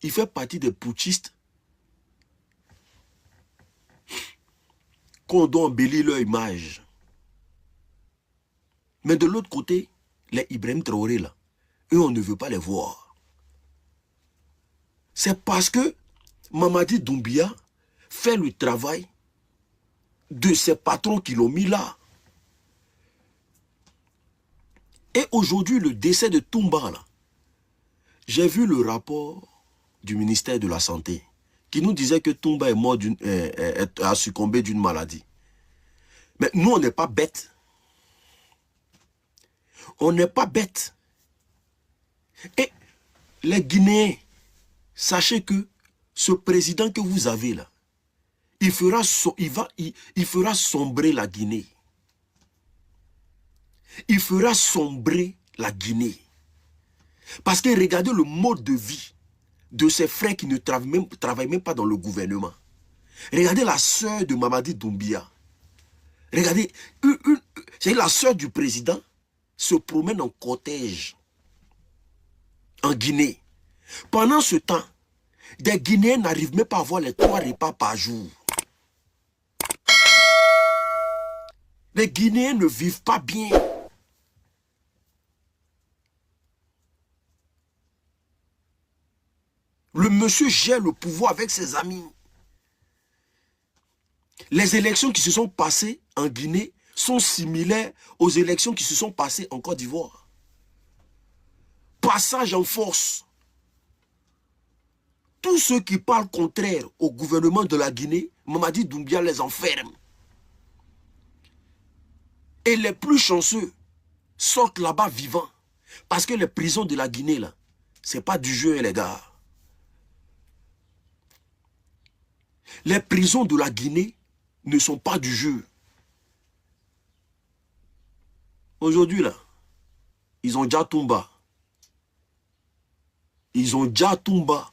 il fait partie des putschistes qu'on doit embellir leur image. Mais de l'autre côté, les Ibrahim Traoré, là, eux, on ne veut pas les voir. C'est parce que Mamadi Doumbia fait le travail de ses patrons qui l'ont mis là. Et aujourd'hui, le décès de Toumba, là, j'ai vu le rapport du ministère de la Santé qui nous disait que Toumba est mort a succombé d'une maladie. Mais nous, on n'est pas bêtes. On n'est pas bêtes. Et les Guinéens, sachez que ce président que vous avez là, il fera sombrer la Guinée. Il fera sombrer la Guinée. Parce que regardez le mode de vie de ses frères qui ne travaillent même pas dans le gouvernement. Regardez la sœur de Mamadi Doumbia. Regardez, c'est la sœur du président se promène en cortège en Guinée. Pendant ce temps, des Guinéens n'arrivent même pas à avoir les 3 repas par jour. Les Guinéens ne vivent pas bien. Le monsieur gère le pouvoir avec ses amis. Les élections qui se sont passées en Guinée sont similaires aux élections qui se sont passées en Côte d'Ivoire. Passage en force. Tous ceux qui parlent contraire au gouvernement de la Guinée, Mamadi Doumbia les enferme. Et les plus chanceux sortent là-bas vivants. Parce que les prisons de la Guinée, là, c'est pas du jeu, les gars. Les prisons de la Guinée ne sont pas du jeu. Aujourd'hui, là, ils ont déjà Toumba. Ils ont déjà Toumba.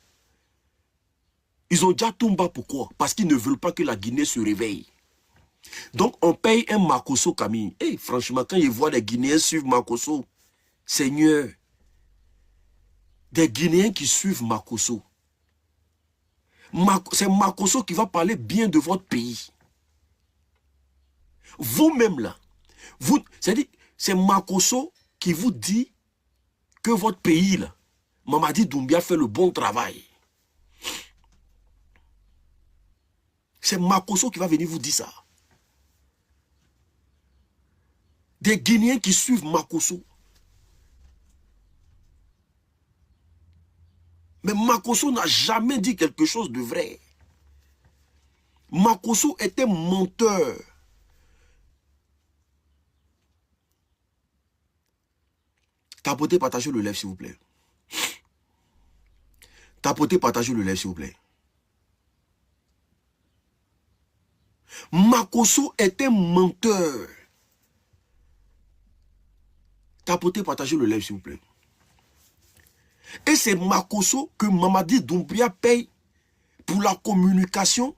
Ils ont déjà Toumba, pourquoi? Parce qu'ils ne veulent pas que la Guinée se réveille. Donc, on paye un Makosso Camille. Et franchement, quand ils voient les Guinéens suivre Makosso, Seigneur, des Guinéens qui suivent Makosso. C'est Makosso qui va parler bien de votre pays. Vous-même là, c'est Makosso qui vous dit que votre pays là, Mamadi Doumbia fait le bon travail. C'est Makosso qui va venir vous dire ça. Des Guinéens qui suivent Makosso. Mais Makosso n'a jamais dit quelque chose de vrai. Makosso était menteur. Tapotez, partagez le live s'il vous plaît. Tapotez, partagez le live s'il vous plaît. Makosso était menteur. Tapotez, partagez le live s'il vous plaît. Et c'est Makosso que Mamadi Doumbia paye pour la communication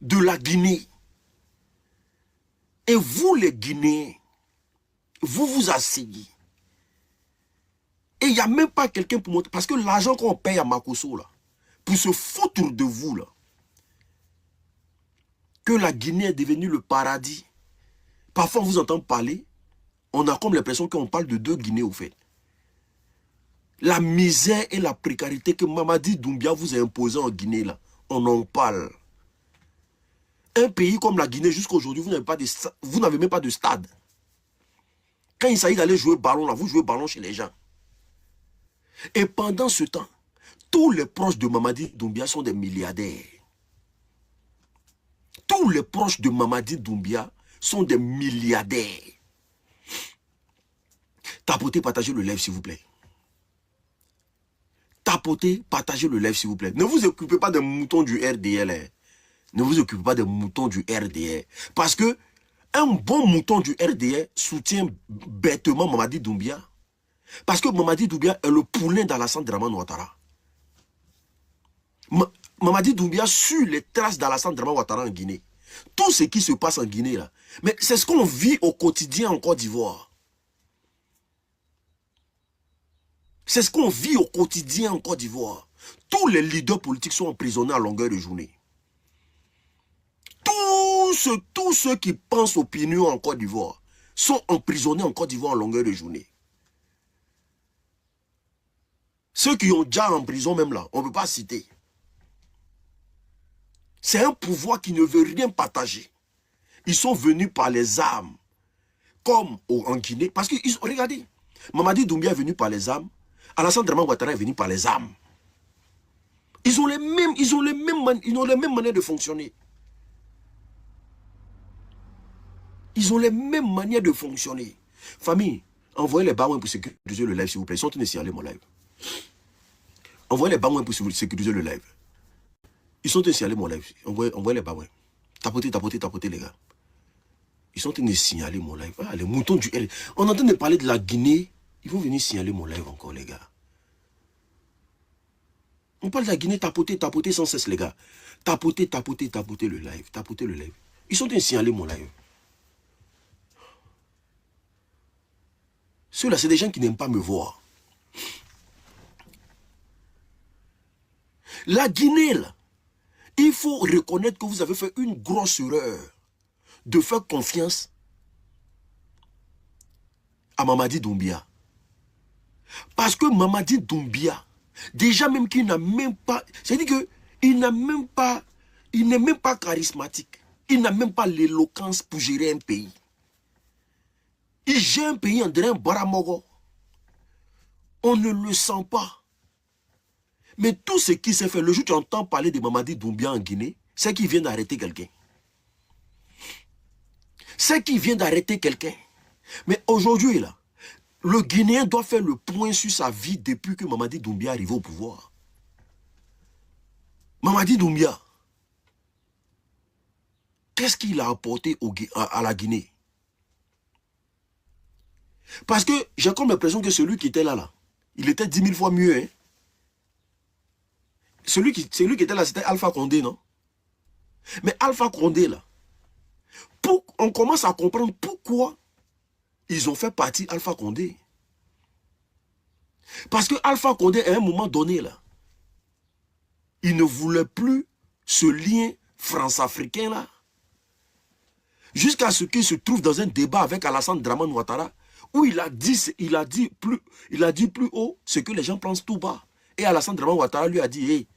de la Guinée. Et vous les Guinéens, vous vous asseyez. Et il n'y a même pas quelqu'un pour montrer. Parce que l'argent qu'on paye à Makosso, là, pour se foutre de vous, là, que la Guinée est devenue le paradis. Parfois, on vous entend parler, on a comme l'impression qu'on parle de 2 Guinées, au fait. La misère et la précarité que Mamadi Doumbia vous a imposée en Guinée, là, on en parle. Un pays comme la Guinée, jusqu'à aujourd'hui, vous n'avez même pas de stade. Quand il s'agit d'aller jouer ballon, là, vous jouez ballon chez les gens. Et pendant ce temps, tous les proches de Mamadi Doumbia sont des milliardaires. Tous les proches de Mamadi Doumbia sont des milliardaires. Tapotez, partagez le live s'il vous plaît. Tapotez, partagez le live s'il vous plaît. Ne vous occupez pas des moutons du RDL. Hein. Ne vous occupez pas des moutons du RDL. Parce que un bon mouton du RDL soutient bêtement Mamadi Doumbia. Parce que Mamadi Doumbia est le poulain d'Alassane Dramane Ouattara. Mamadi Doumbia suit les traces d'Alassane Dramane Ouattara en Guinée. Tout ce qui se passe en Guinée, là. Mais c'est ce qu'on vit au quotidien en Côte d'Ivoire. C'est ce qu'on vit au quotidien en Côte d'Ivoire. Tous les leaders politiques sont emprisonnés à longueur de journée. Tous ceux qui pensent opinion en Côte d'Ivoire sont emprisonnés en Côte d'Ivoire à longueur de journée. Ceux qui ont déjà en prison même là, on ne peut pas citer. C'est un pouvoir qui ne veut rien partager. Ils sont venus par les armes, comme en Guinée. Parce que, regardez, Mamadi Doumbia est venu par les armes, Alassane Draman Ouattara est venu par les armes. Ils ont les mêmes manières de fonctionner. Ils ont les mêmes manières de fonctionner. Famille, envoyez les baouins pour sécuriser le live, s'il vous plaît. Ils sont en train de signaler mon live. Envoyez les baouins pour sécuriser le live. Ils sont en train de signaler mon live. Envoyez les baouins. Tapotez, les gars. Ils sont en train de signaler mon live. Ah, les moutons du L. On est en train de parler de la Guinée. Ils vont venir signaler mon live encore, les gars. On parle de la Guinée, tapotez sans cesse, les gars. Tapotez le live. Tapotez le live. Ils sont en train de signaler mon live. Ceux-là, c'est des gens qui n'aiment pas me voir. La Guinée, là, il faut reconnaître que vous avez fait une grosse erreur de faire confiance à Mamadi Doumbia. Parce que Mamadi Doumbia, déjà même qu'il n'a même pas, c'est-à-dire qu'il n'a même pas, il n'est même pas charismatique. Il n'a même pas l'éloquence pour gérer un pays. Il gère un pays en dirait un baramogo. On ne le sent pas. Mais tout ce qui s'est fait, le jour où tu entends parler de Mamadi Doumbia en Guinée, c'est qu'il vient d'arrêter quelqu'un. C'est qu'il vient d'arrêter quelqu'un. Mais aujourd'hui, là, le Guinéen doit faire le point sur sa vie depuis que Mamadi Doumbia est arrivé au pouvoir. Mamadi Doumbia, qu'est-ce qu'il a apporté à la Guinée? Parce que j'ai comme l'impression que celui qui était là, il était 10 000 fois mieux. Hein? Celui qui était là, c'était Alpha Condé, non? Mais Alpha Condé, là, on commence à comprendre pourquoi ils ont fait partie Alpha Condé. Parce que Alpha Condé, à un moment donné, là, il ne voulait plus ce lien france-africain, là. Jusqu'à ce qu'il se trouve dans un débat avec Alassane Draman Ouattara, où il a dit plus haut ce que les gens pensent tout bas. Et Alassane Draman Ouattara lui a dit, hey,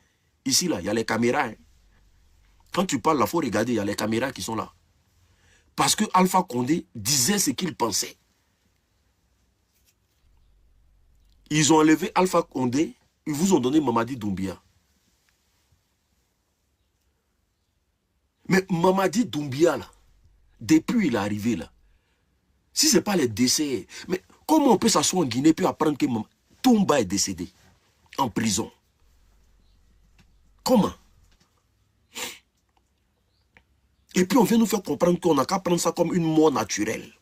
ici, là, il y a les caméras. Hein. Quand tu parles, il faut regarder, il y a les caméras qui sont là. Parce que Alpha Condé disait ce qu'il pensait. Ils ont enlevé Alpha Condé, ils vous ont donné Mamadi Doumbia. Mais Mamadi Doumbia, là, depuis il est arrivé, là, si ce n'est pas les décès, mais comment on peut s'asseoir en Guinée puis apprendre que Toumba est décédé en prison? Comment? Et puis on vient nous faire comprendre qu'on n'a qu'à prendre ça comme une mort naturelle.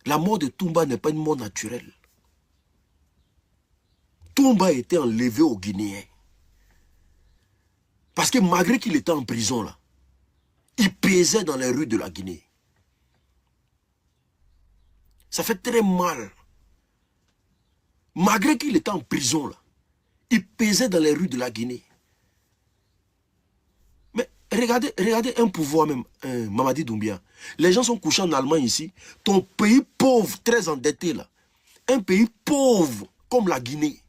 La mort de Toumba n'est pas une mort naturelle. Toumba a été enlevé aux Guinéens. Parce que malgré qu'il était en prison là, il pesait dans les rues de la Guinée. Ça fait très mal. Malgré qu'il était en prison là, il pesait dans les rues de la Guinée. Mais regardez un pouvoir même, Mamadi Doumbia. Les gens sont couchés en Allemagne ici. Ton pays pauvre, très endetté là. Un pays pauvre comme la Guinée.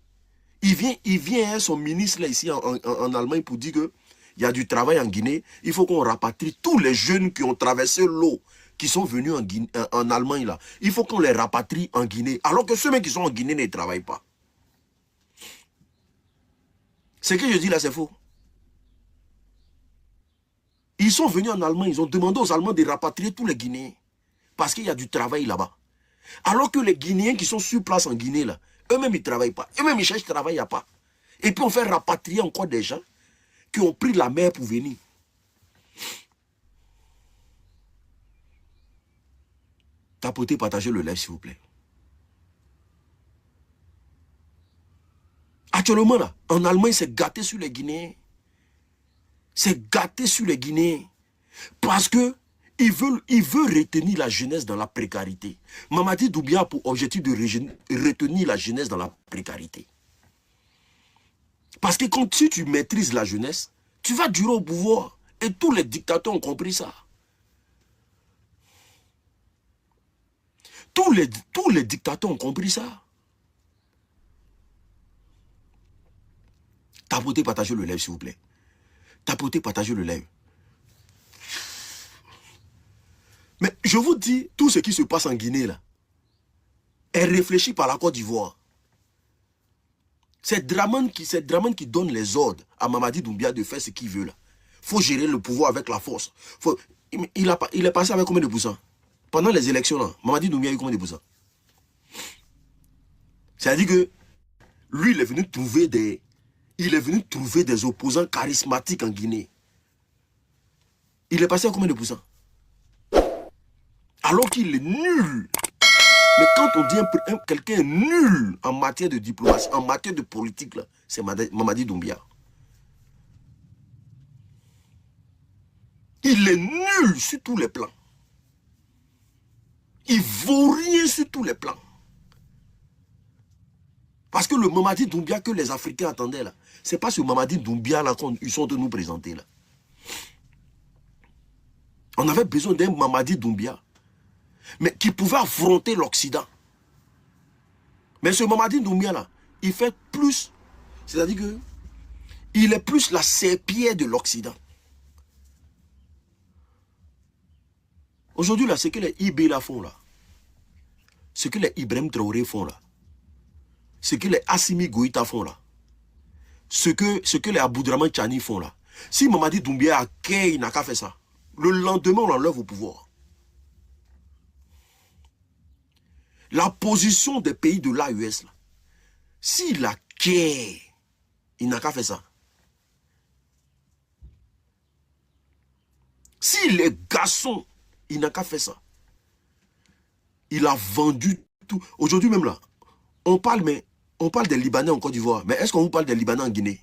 Il vient son ministre là ici en Allemagne pour dire que il y a du travail en Guinée. Il faut qu'on rapatrie tous les jeunes qui ont traversé l'eau, qui sont venus en Allemagne là. Il faut qu'on les rapatrie en Guinée. Alors que ceux qui sont en Guinée ne travaillent pas. Ce que je dis là, c'est faux. Ils sont venus en Allemagne, ils ont demandé aux Allemands de rapatrier tous les Guinéens. Parce qu'il y a du travail là-bas. Alors que les Guinéens qui sont sur place en Guinée là, eux-mêmes ils ne travaillent pas. Eux-mêmes ils cherchent travail, il n'y a pas. Et puis on fait rapatrier encore des gens qui ont pris la mer pour venir. Tapotez, partagez le live s'il vous plaît. Actuellement là, en Allemagne, c'est gâté sur les Guinéens. C'est gâté sur les Guinéens. Parce que il veut retenir la jeunesse dans la précarité. Mamadi Doumbia a pour objectif de retenir la jeunesse dans la précarité. Parce que quand si tu maîtrises la jeunesse, tu vas durer au pouvoir. Et tous les dictateurs ont compris ça. Tous les dictateurs ont compris ça. Tapotez, partagez le live, s'il vous plaît. Tapotez, partagez le live. Mais je vous dis, tout ce qui se passe en Guinée, là, est réfléchi par la Côte d'Ivoire. C'est Dramane qui donne les ordres à Mamadi Doumbia de faire ce qu'il veut, là. Il faut gérer le pouvoir avec la force. Il est passé avec combien de pourcents? Pendant les élections, là, Mamadi Doumbia a eu combien de pourcents? C'est-à-dire que lui, il est venu trouver des opposants charismatiques en Guinée. Il est passé à combien de pourcents? Alors qu'il est nul. Mais quand on dit quelqu'un nul en matière de diplomatie, en matière de politique, c'est Mamadi Doumbia. Il est nul sur tous les plans. Il vaut rien sur tous les plans. Parce que le Mamadi Doumbia que les Africains attendaient là, c'est pas ce Mamadi Doumbia là qu'ils sont de nous présenter là. On avait besoin d'un Mamadi Doumbia, mais qui pouvait affronter l'Occident. Mais ce Mamadi Doumbia là, il fait plus, c'est-à-dire que il est plus la serpillière de l'Occident. Aujourd'hui là, ce que les IB là font là, ce que les Ibrahim Traoré font là, ce que les Assimi Goïta font là, ce que les Aboudraman Tchani font là, si Mamadi Doumbia a Kay n'a qu'à faire ça, le lendemain on l'enlève au pouvoir. La position des pays de l'AES là, s'il a Kay, il n'a qu'à faire ça. S'il est garçon, il n'a qu'à faire ça. Il a vendu tout. Aujourd'hui même là, on parle des Libanais en Côte d'Ivoire. Mais est-ce qu'on vous parle des Libanais en Guinée?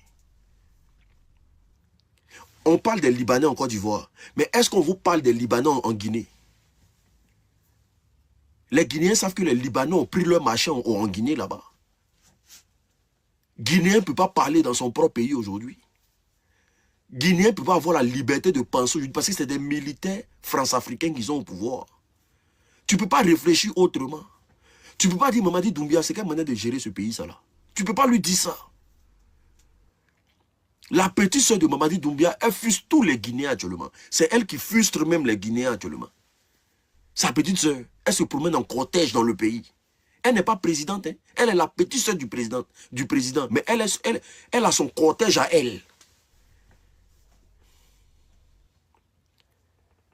On parle des Libanais en Côte d'Ivoire. Mais est-ce qu'on vous parle des Libanais en Guinée? Les Guinéens savent que les Libanais ont pris leur marché en Guinée là-bas. Guinéen ne peut pas parler dans son propre pays aujourd'hui. Guinéen ne peut pas avoir la liberté de penser aujourd'hui parce que c'est des militaires france-africains qui sont au pouvoir. Tu ne peux pas réfléchir autrement. Tu ne peux pas dire Mamadi Doumbia, c'est quelle manière de gérer ce pays, ça là. Tu ne peux pas lui dire ça. La petite soeur de Mamadi Doumbia, elle frustre tous les Guinéens actuellement. C'est elle qui frustre même les Guinéens actuellement. Sa petite soeur, elle se promène en cortège dans le pays. Elle n'est pas présidente, hein. Elle est la petite soeur du président. Mais elle a son cortège à elle.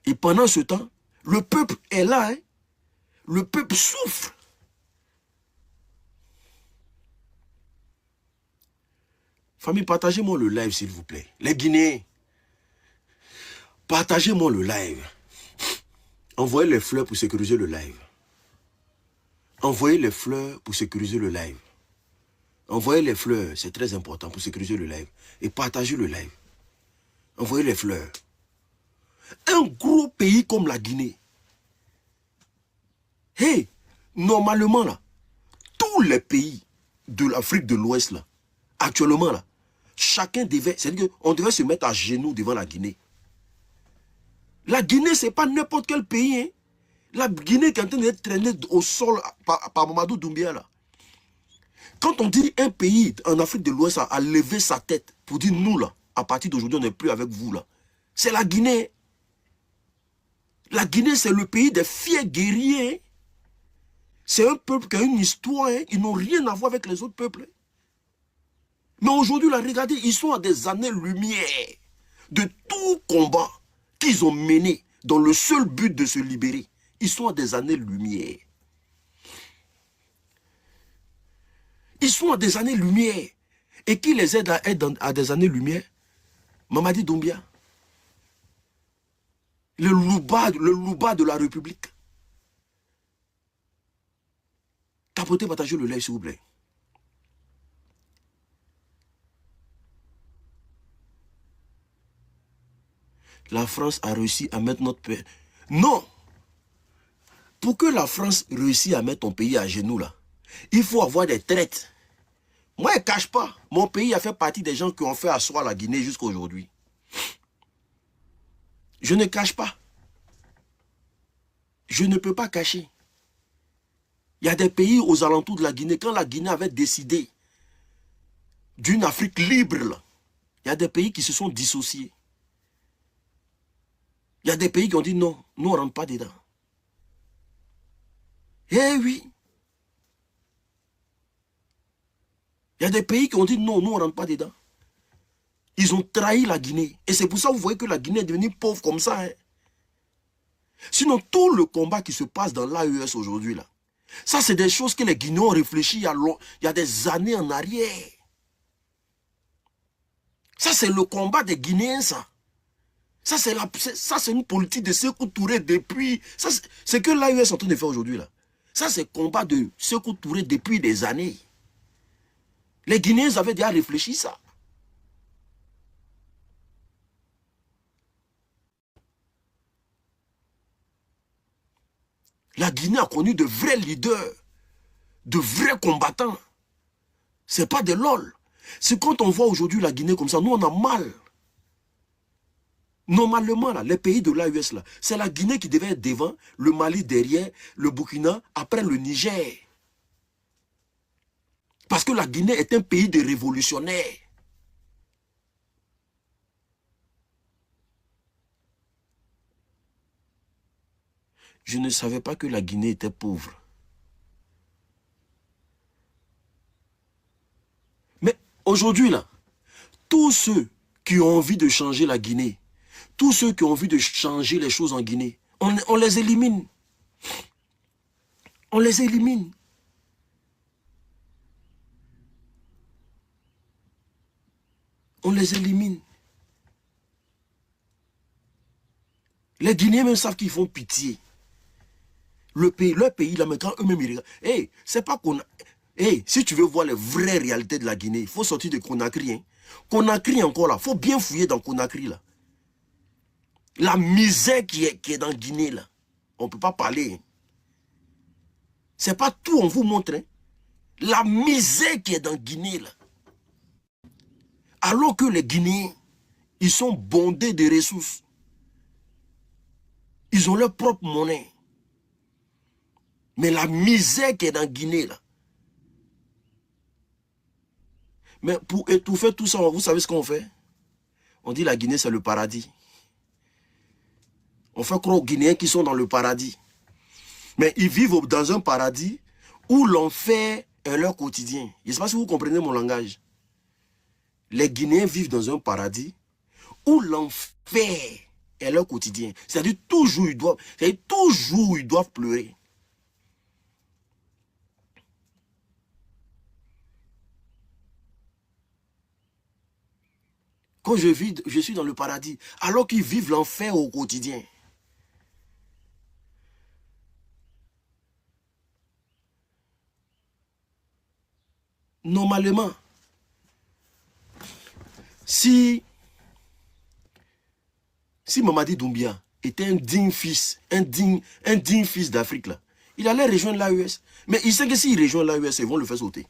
Et pendant ce temps, le peuple est là, hein. Le peuple souffre. Famille, partagez-moi le live, s'il vous plaît. Les Guinéens, partagez-moi le live. Envoyez les fleurs pour sécuriser le live. Envoyez les fleurs pour sécuriser le live. Envoyez les fleurs, c'est très important pour sécuriser le live. Et partagez le live. Envoyez les fleurs. Un gros pays comme la Guinée. Hey, normalement là, tous les pays de l'Afrique de l'Ouest là, actuellement là, chacun devait, c'est-à-dire qu'on devait se mettre à genoux devant la Guinée. La Guinée, c'est pas n'importe quel pays. Hein. La Guinée qui est en train d'être traînée au sol par Mamadou Doumbia là. Quand on dit un pays en Afrique de l'Ouest a levé sa tête pour dire nous là, à partir d'aujourd'hui on n'est plus avec vous là. C'est la Guinée. La Guinée c'est le pays des fiers guerriers. C'est un peuple qui a une histoire. Hein. Ils n'ont rien à voir avec les autres peuples. Mais aujourd'hui là, regardez, ils sont à des années-lumière de tout combat qu'ils ont mené dans le seul but de se libérer. Ils sont à des années-lumière. Ils sont à des années-lumière. Et qui les aide à être à des années-lumière? Mamadi Doumbia. Le louba de la République. Tapotez, partagez le live, s'il vous plaît. La France a réussi à mettre notre père. Non. Pour que la France réussisse à mettre ton pays à genoux, là, il faut avoir des traites. Moi, je ne cache pas. Mon pays a fait partie des gens qui ont fait asseoir la Guinée jusqu'à aujourd'hui. Je ne cache pas. Je ne peux pas cacher. Il y a des pays aux alentours de la Guinée. Quand la Guinée avait décidé d'une Afrique libre, là, il y a des pays qui se sont dissociés. Il y a des pays qui ont dit non, nous on ne rentre pas dedans. Eh oui. Il y a des pays qui ont dit non, nous on ne rentre pas dedans. Ils ont trahi la Guinée. Et c'est pour ça que vous voyez que la Guinée est devenue pauvre comme ça. Hein. Sinon, tout le combat qui se passe dans l'AES aujourd'hui, là, ça c'est des choses que les Guinéens ont réfléchi il y a des années en arrière. Ça c'est le combat des Guinéens, ça. Ça c'est une politique de Sékou Touré depuis... C'est que l'AES est en train de faire aujourd'hui, là. Ça c'est le combat de Sékou Touré depuis des années. Les Guinéens avaient déjà réfléchi ça. La Guinée a connu de vrais leaders, de vrais combattants. Ce n'est pas des lol. C'est quand on voit aujourd'hui la Guinée comme ça, nous on a mal. Normalement, là, les pays de l'AES, c'est la Guinée qui devait être devant, le Mali derrière, le Burkina, après le Niger. Parce que la Guinée est un pays de révolutionnaires. Je ne savais pas que la Guinée était pauvre. Mais aujourd'hui, là, tous ceux qui ont envie de changer la Guinée, tous ceux qui ont envie de changer les choses en Guinée, on les élimine. On les élimine. On les élimine. Les Guinéens même savent qu'ils font pitié. Leur pays, là, mais quand eux-mêmes, ils regardent. Hey, c'est pas qu'on a... Hey, si tu veux voir les vraies réalités de la Guinée, il faut sortir de Conakry. Hein. Conakry encore là. Il faut bien fouiller dans Conakry là. La misère qui est dans Guinée là. On ne peut pas parler. Hein. C'est pas tout, on vous montre. Hein. La misère qui est dans Guinée là. Alors que les Guinéens, ils sont bondés de ressources. Ils ont leur propre monnaie. Mais la misère qui est dans Guinée là. Mais pour étouffer tout ça, vous savez ce qu'on fait? On dit la Guinée c'est le paradis. On fait croire aux Guinéens qui sont dans le paradis. Mais ils vivent dans un paradis où l'enfer est leur quotidien. Je ne sais pas si vous comprenez mon langage. Les Guinéens vivent dans un paradis où l'enfer est leur quotidien. C'est-à-dire toujours ils doivent pleurer. Quand je suis dans le paradis, alors qu'ils vivent l'enfer au quotidien. Normalement, si Mamadi Doumbia était un digne fils, un digne fils d'Afrique, là, il allait rejoindre l'AES. Mais il sait que s'il rejoint l'AES, ils vont le faire sauter.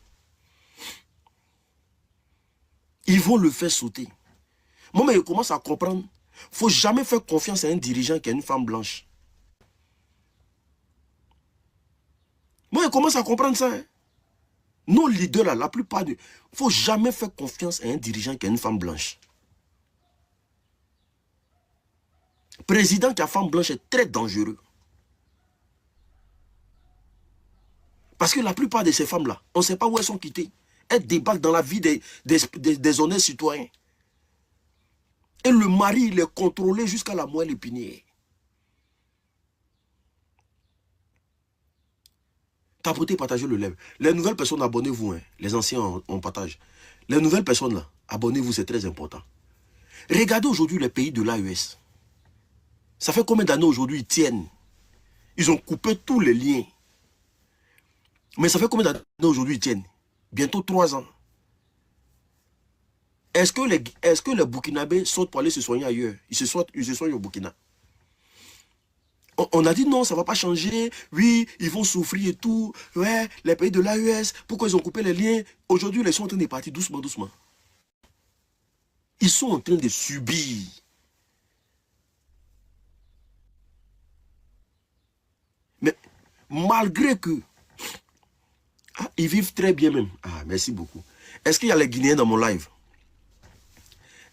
Ils vont le faire sauter. Moi, mais je commence à comprendre. Il ne faut jamais faire confiance à un dirigeant qui est une femme blanche. Moi, je commence à comprendre ça. Hein. Nos leaders, là, la plupart de... Il ne faut jamais faire confiance à un dirigeant qui est une femme blanche. Président qui a femme blanche est très dangereux. Parce que la plupart de ces femmes-là, on ne sait pas où elles sont quittées. Elles débarquent dans la vie des honnêtes citoyens. Et le mari, il est contrôlé jusqu'à la moelle épinière. Tapotez, partagez le live. Les nouvelles personnes, abonnez-vous. Hein. Les anciens, on partage. Les nouvelles personnes, là, abonnez-vous, c'est très important. Regardez aujourd'hui les pays de l'AES. Ça fait combien d'années aujourd'hui ils tiennent? Ils ont coupé tous les liens. Mais ça fait combien d'années aujourd'hui ils tiennent? Bientôt 3 ans. Est-ce que les Burkinabés sortent pour aller se soigner ailleurs? Ils se soignent au Burkina. On a dit non, ça ne va pas changer. Oui, ils vont souffrir et tout. Ouais, les pays de l'AES, pourquoi ils ont coupé les liens? Aujourd'hui, ils sont en train de partir doucement, doucement. Ils sont en train de subir. Mais malgré que... Ah, ils vivent très bien même. Ah, merci beaucoup. Est-ce qu'il y a les Guinéens dans mon live?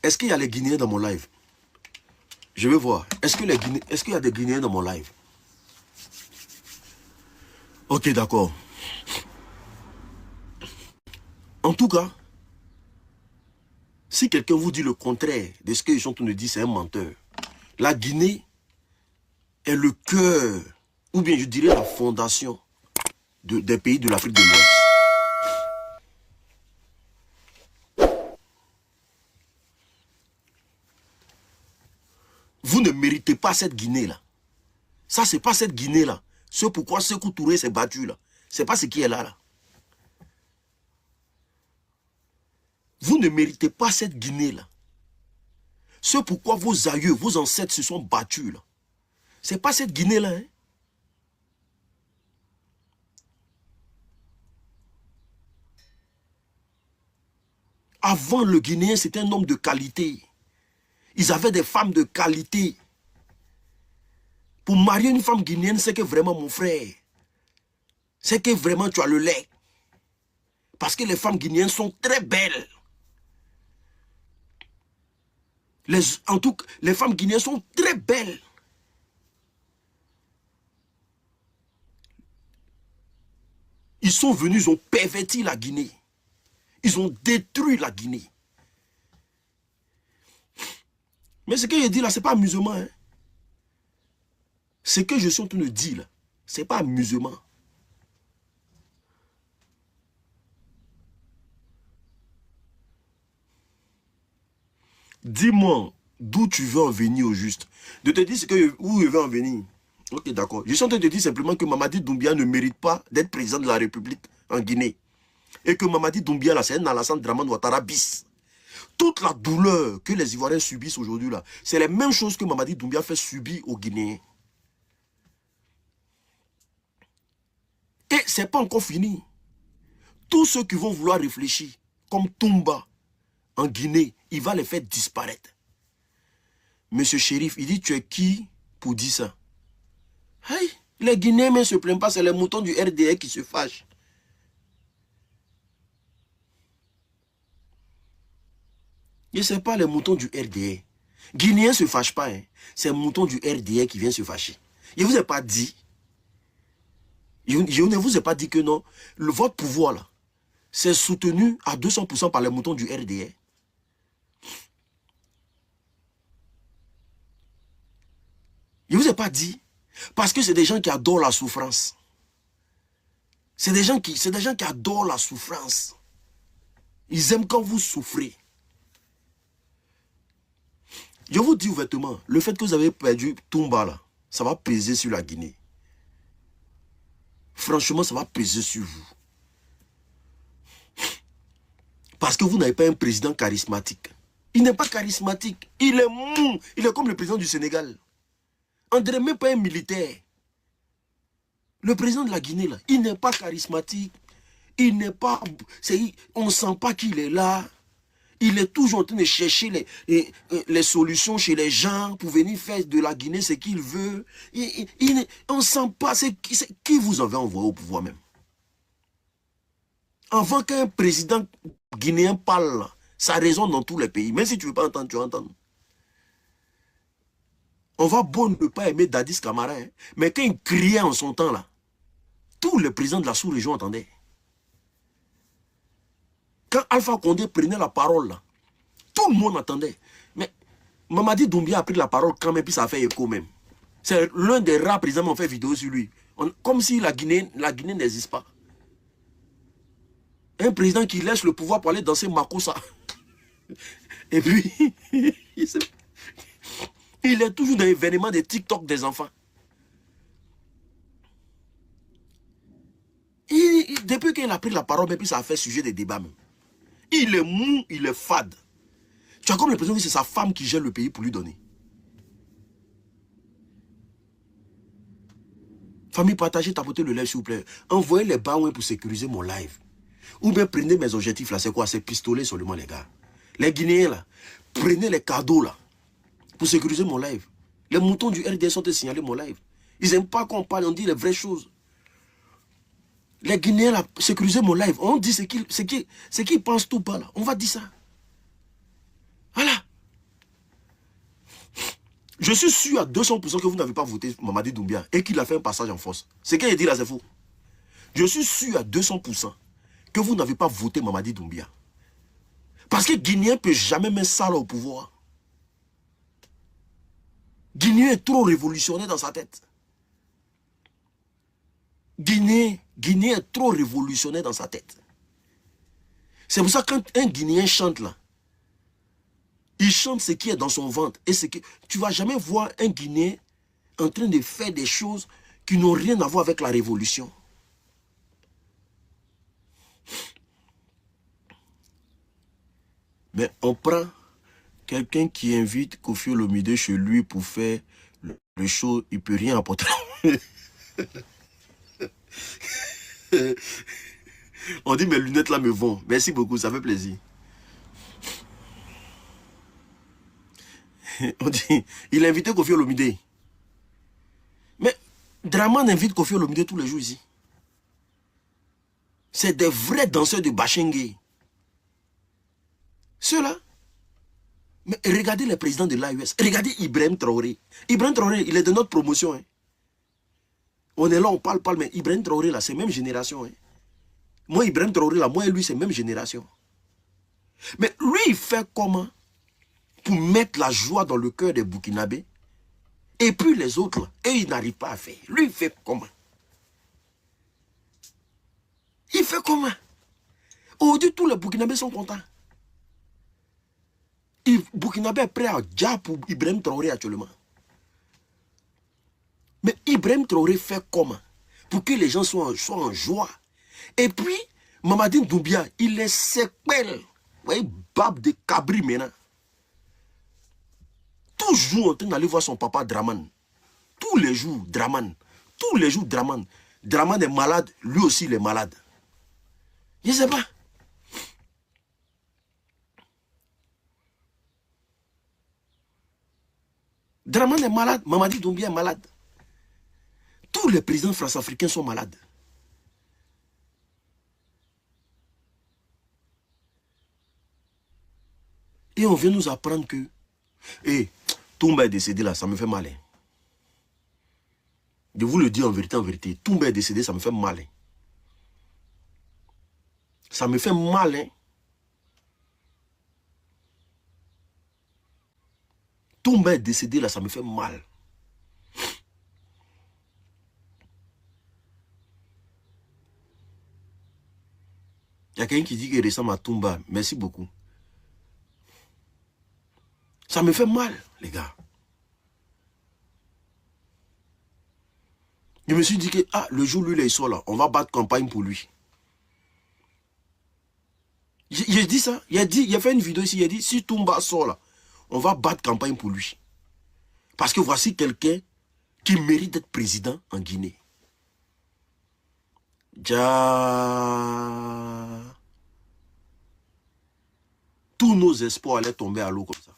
Est-ce qu'il y a les Guinéens dans mon live? Je vais voir. Est-ce qu'il y a des Guinéens dans mon live? Ok, d'accord. En tout cas, si quelqu'un vous dit le contraire de ce que les gens nous disent, c'est un menteur. La Guinée est le cœur, ou bien je dirais la fondation des pays de l'Afrique de l'Ouest. Vous ne méritez pas cette Guinée-là. Ça, c'est pas cette Guinée-là. C'est pourquoi Sékou Touré s'est battu là. C'est pas ce qui est là. Vous ne méritez pas cette Guinée-là. C'est pourquoi vos aïeux, vos ancêtres se sont battus là. C'est pas cette Guinée-là. Hein? Avant, le Guinéen, c'était un homme de qualité. Ils avaient des femmes de qualité. Pour marier une femme guinéenne, c'est que vraiment, mon frère, c'est que vraiment tu as le lait. Parce que les femmes guinéennes sont très belles. En tout cas, les femmes guinéennes sont très belles. Ils sont venus, ils ont perverti la Guinée. Ils ont détruit la Guinée. Mais ce que je dis là, ce n'est pas amusement. Hein? Ce que je suis en train de dire là, ce n'est pas amusement. Dis-moi d'où tu veux en venir au juste. De te dire où je veux en venir. Ok, d'accord. Je suis en train de te dire simplement que Mamadi Doumbia ne mérite pas d'être président de la République en Guinée. Et que Mamadi Doumbia, là, c'est un Alassane Draman Ouattara bis. Toute la douleur que les Ivoiriens subissent aujourd'hui, là, c'est les mêmes choses que Mamadi Doumbia fait subir aux Guinéens. Et ce n'est pas encore fini. Tous ceux qui vont vouloir réfléchir, comme Toumba, en Guinée, il va les faire disparaître. Monsieur Chérif, il dit, tu es qui pour dire ça? Hey, les Guinéens ne se plaignent pas, c'est les moutons du RDA qui se fâchent. Et ce n'est pas les moutons du RDA. Guinéens ne se fâchent pas, hein. C'est les moutons du RDA qui viennent se fâcher. Je ne vous ai pas dit, je ne vous ai pas dit que non, votre pouvoir là, c'est soutenu à 200% par les moutons du RDA. Je ne vous ai pas dit, parce que c'est des gens qui adorent la souffrance. C'est des gens qui adorent la souffrance. Ils aiment quand vous souffrez. Je vous dis ouvertement, le fait que vous avez perdu Toumba là, ça va peser sur la Guinée. Franchement, ça va peser sur vous. Parce que vous n'avez pas un président charismatique. Il n'est pas charismatique. Il est mou. Il est comme le président du Sénégal. On ne dirait même pas un militaire. Le président de la Guinée, là, il n'est pas charismatique. Il n'est pas... On ne sent pas qu'il est là. Il est toujours en train de chercher les solutions chez les gens pour venir faire de la Guinée ce qu'il veut. On ne sent pas... Qui vous avez envoyé au pouvoir même? Avant qu'un président guinéen parle, ça résonne dans tous les pays. Même si tu ne veux pas entendre, tu vas entendre. On va beau ne pas aimer Dadis Camara, hein, mais quand il criait en son temps là, tous les présidents de la sous-région entendaient. Quand Alpha Condé prenait la parole là, tout le monde entendait. Mais Mamadi Doumbia a pris la parole quand même, puis ça a fait écho même. C'est l'un des rares présidents qui ont fait vidéo sur lui. Comme si la Guinée n'existe pas. Un président qui laisse le pouvoir pour aller danser Makossa. Et puis, il est toujours dans l'événement des TikTok des enfants. Depuis qu'il a pris la parole, puis ça a fait sujet des débats même. Il est mou, il est fade. Tu as comme l'impression que c'est sa femme qui gère le pays pour lui donner. Famille, partagez, tapotez le live, s'il vous plaît. Envoyez les baouins pour sécuriser mon live. Ou bien prenez mes objectifs là, c'est quoi? C'est pistolets seulement, les gars. Les Guinéens là, prenez les cadeaux là, pour sécuriser mon live. Les moutons du RDS sont signalés mon live. Ils n'aiment pas qu'on parle, on dit les vraies choses. Les Guinéens là, sécurisez mon live. On dit ce qu'ils pensent tout bas là. On va dire ça. Voilà. Je suis sûr à 200% que vous n'avez pas voté Mamadi Doumbia et qu'il a fait un passage en force. Ce qu'il a dit là, c'est faux. Je suis sûr à 200% que vous n'avez pas voté Mamadi Doumbia. Parce que Guinéen ne peut jamais mettre ça là au pouvoir. Guinéen est trop révolutionnaire dans sa tête. Guinéen est trop révolutionnaire dans sa tête. C'est pour ça que quand un Guinéen chante là, il chante ce qui est dans son ventre. Et tu ne vas jamais voir un Guinéen en train de faire des choses qui n'ont rien à voir avec la révolution. Mais on prend quelqu'un qui invite Koffi Olomide chez lui pour faire le show, il ne peut rien apporter. On dit mes lunettes là me vont. Merci beaucoup, ça fait plaisir. On dit, il a invité Koffi Olomide. Mais Draman invite Koffi Olomide tous les jours ici. C'est des vrais danseurs de Bachengue. Ceux-là. Mais regardez les présidents de l'AUS. Regardez Ibrahim Traoré. Ibrahim Traoré, il est de notre promotion. Hein. On est là, on parle, mais Ibrahim Traoré, là, c'est même génération. Hein. Moi, Ibrahim Traoré, là, moi et lui, c'est même génération. Mais lui, il fait comment pour mettre la joie dans le cœur des Burkinabés? Et puis les autres, là, eux, ils n'arrivent pas à faire. Lui, il fait comment? Il fait comment? Aujourd'hui, tous les Burkinabés sont contents. Burkinabé est prêt à dire pour Ibrahim Traoré actuellement. Mais Ibrahim Traoré fait comment pour que les gens soient en joie? Et puis, Mamadi Doumbia, il les séquelle. Vous voyez, Bab de Cabri maintenant. Toujours en train d'aller voir son papa Draman. Tous les jours, Draman. Tous les jours, Draman. Draman est malade, lui aussi il est malade. Je ne sais pas. Draman est malade, Mamadi Doumbia est malade. Tous les présidents france-africains sont malades. Et on vient nous apprendre que Toumba est décédé là, ça me fait mal. Hein. Je vous le dis en vérité, Toumba est décédé, ça me fait mal. Hein. Ça me fait mal. Hein. Toumba est décédé là, ça me fait mal. Il y a quelqu'un qui dit qu'il ressemble à Toumba. Merci beaucoup. Ça me fait mal, les gars. Je me suis dit que, le jour où lui, il sort là, on va battre campagne pour lui. J'ai dit ça. Il a fait une vidéo ici, il a dit, si Toumba sort là, on va battre campagne pour lui. Parce que voici quelqu'un qui mérite d'être président en Guinée. Tous nos espoirs allaient tomber à l'eau comme ça.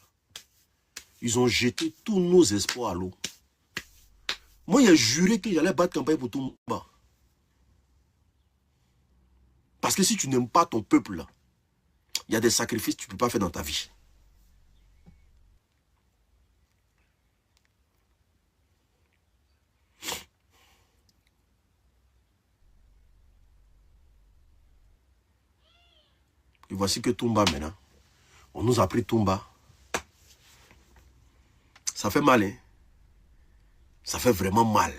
Ils ont jeté tous nos espoirs à l'eau. Moi, j'ai juré que j'allais battre campagne pour Toumba. Parce que si tu n'aimes pas ton peuple, là, il y a des sacrifices que tu ne peux pas faire dans ta vie. Et voici que Toumba maintenant. On nous a pris Toumba. Ça fait mal, hein? Ça fait vraiment mal.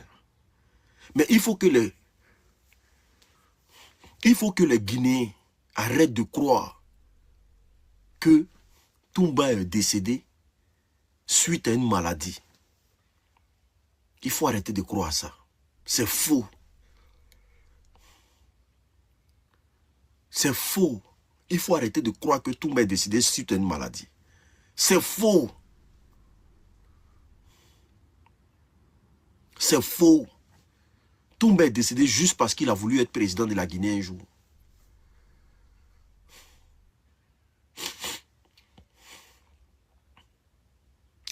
Mais il faut que les Guinéens arrêtent de croire que Toumba est décédé suite à une maladie. Il faut arrêter de croire ça. C'est faux. C'est faux. Il faut arrêter de croire que Toumba est décédé suite à une maladie. C'est faux. C'est faux. Toumba est décédé juste parce qu'il a voulu être président de la Guinée un jour.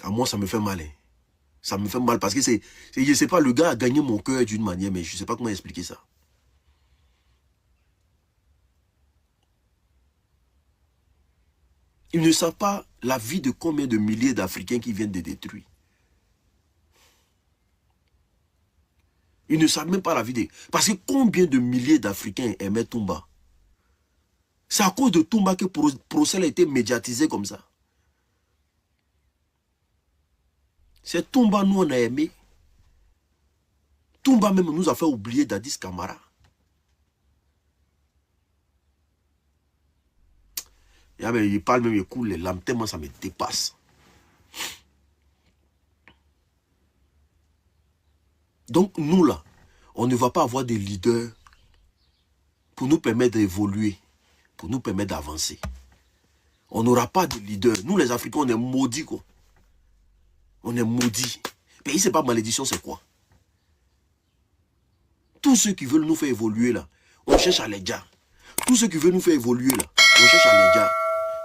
À moi, ça me fait mal. Hein. Ça me fait mal parce que je sais pas, le gars a gagné mon cœur d'une manière, mais je sais pas comment expliquer ça. Ils ne savent pas la vie de combien de milliers d'Africains qui viennent de détruire. Ils ne savent même pas la vie de... Parce que combien de milliers d'Africains aimaient Toumba? C'est à cause de Toumba que Procel a été médiatisé comme ça. C'est Toumba, nous on a aimé. Toumba même nous a fait oublier Dadis Camara. Il parle même, il coule les lames, tellement ça me dépasse. Donc nous là, on ne va pas avoir des leaders pour nous permettre d'évoluer, pour nous permettre d'avancer. On n'aura pas de leaders. Nous les Africains, on est maudits quoi. On est maudits. Pays c'est pas malédiction, c'est quoi? Tous ceux qui veulent nous faire évoluer là, on cherche à les dire. Tous ceux qui veulent nous faire évoluer là, on cherche à les dire.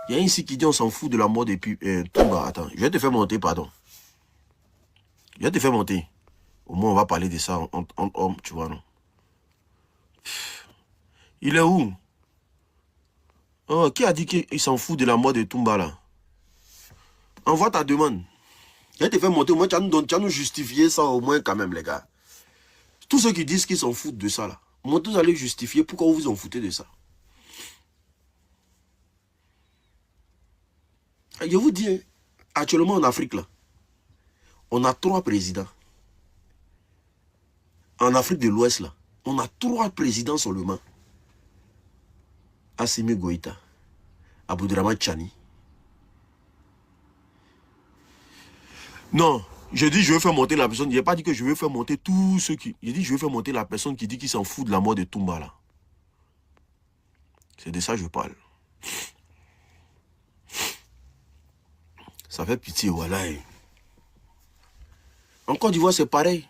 Il y a ici qui dit on s'en fout de la mort et puis Toumba. Attends, je vais te faire monter, pardon. Je vais te faire monter. Au moins on va parler de ça en homme, tu vois non. Il est où? Oh, qui a dit qu'il s'en fout de la mort de Toumba là? Envoie ta demande. Je vais te faire monter, au moins tu vas nous justifier ça au moins quand même les gars. Tous ceux qui disent qu'ils s'en foutent de ça là, moi tous allez justifier pourquoi vous vous en foutez de ça. Je vous dis, actuellement en Afrique là, on a 3 présidents. En Afrique de l'Ouest là, on a 3 présidents seulement. Assimi Goïta, Aboudraman Tchani. Non, je dis je veux faire monter la personne. Je n'ai pas dit que je veux faire monter tous ceux qui... J'ai dit je veux faire monter la personne qui dit qu'il s'en fout de la mort de Toumba là. C'est de ça que je parle. Ça fait pitié, voilà. En Côte d'Ivoire, c'est pareil.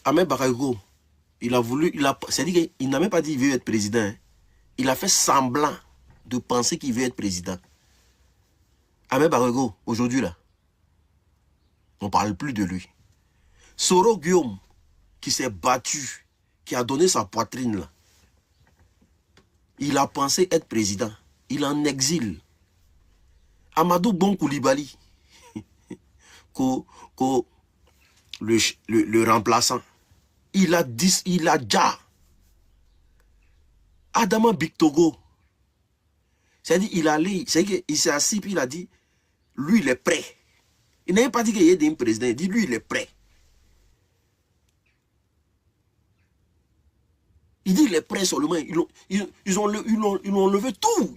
Ahmed Barago, il a voulu... C'est-à-dire qu'il n'a même pas dit qu'il veut être président. Hein. Il a fait semblant de penser qu'il veut être président. Ahmed Barago, aujourd'hui là, on ne parle plus de lui. Soro Guillaume, qui s'est battu, qui a donné sa poitrine là, il a pensé être président. Il est en exil. Amadou Bon Koulibaly, le remplaçant, il a déjà. Adama Bictogo, c'est-à-dire il s'est assis puis il a dit, lui il est prêt. Il n'a même pas dit qu'il y ait un président, il dit lui il est prêt. Il dit il est prêt seulement. Ils ont levé tout.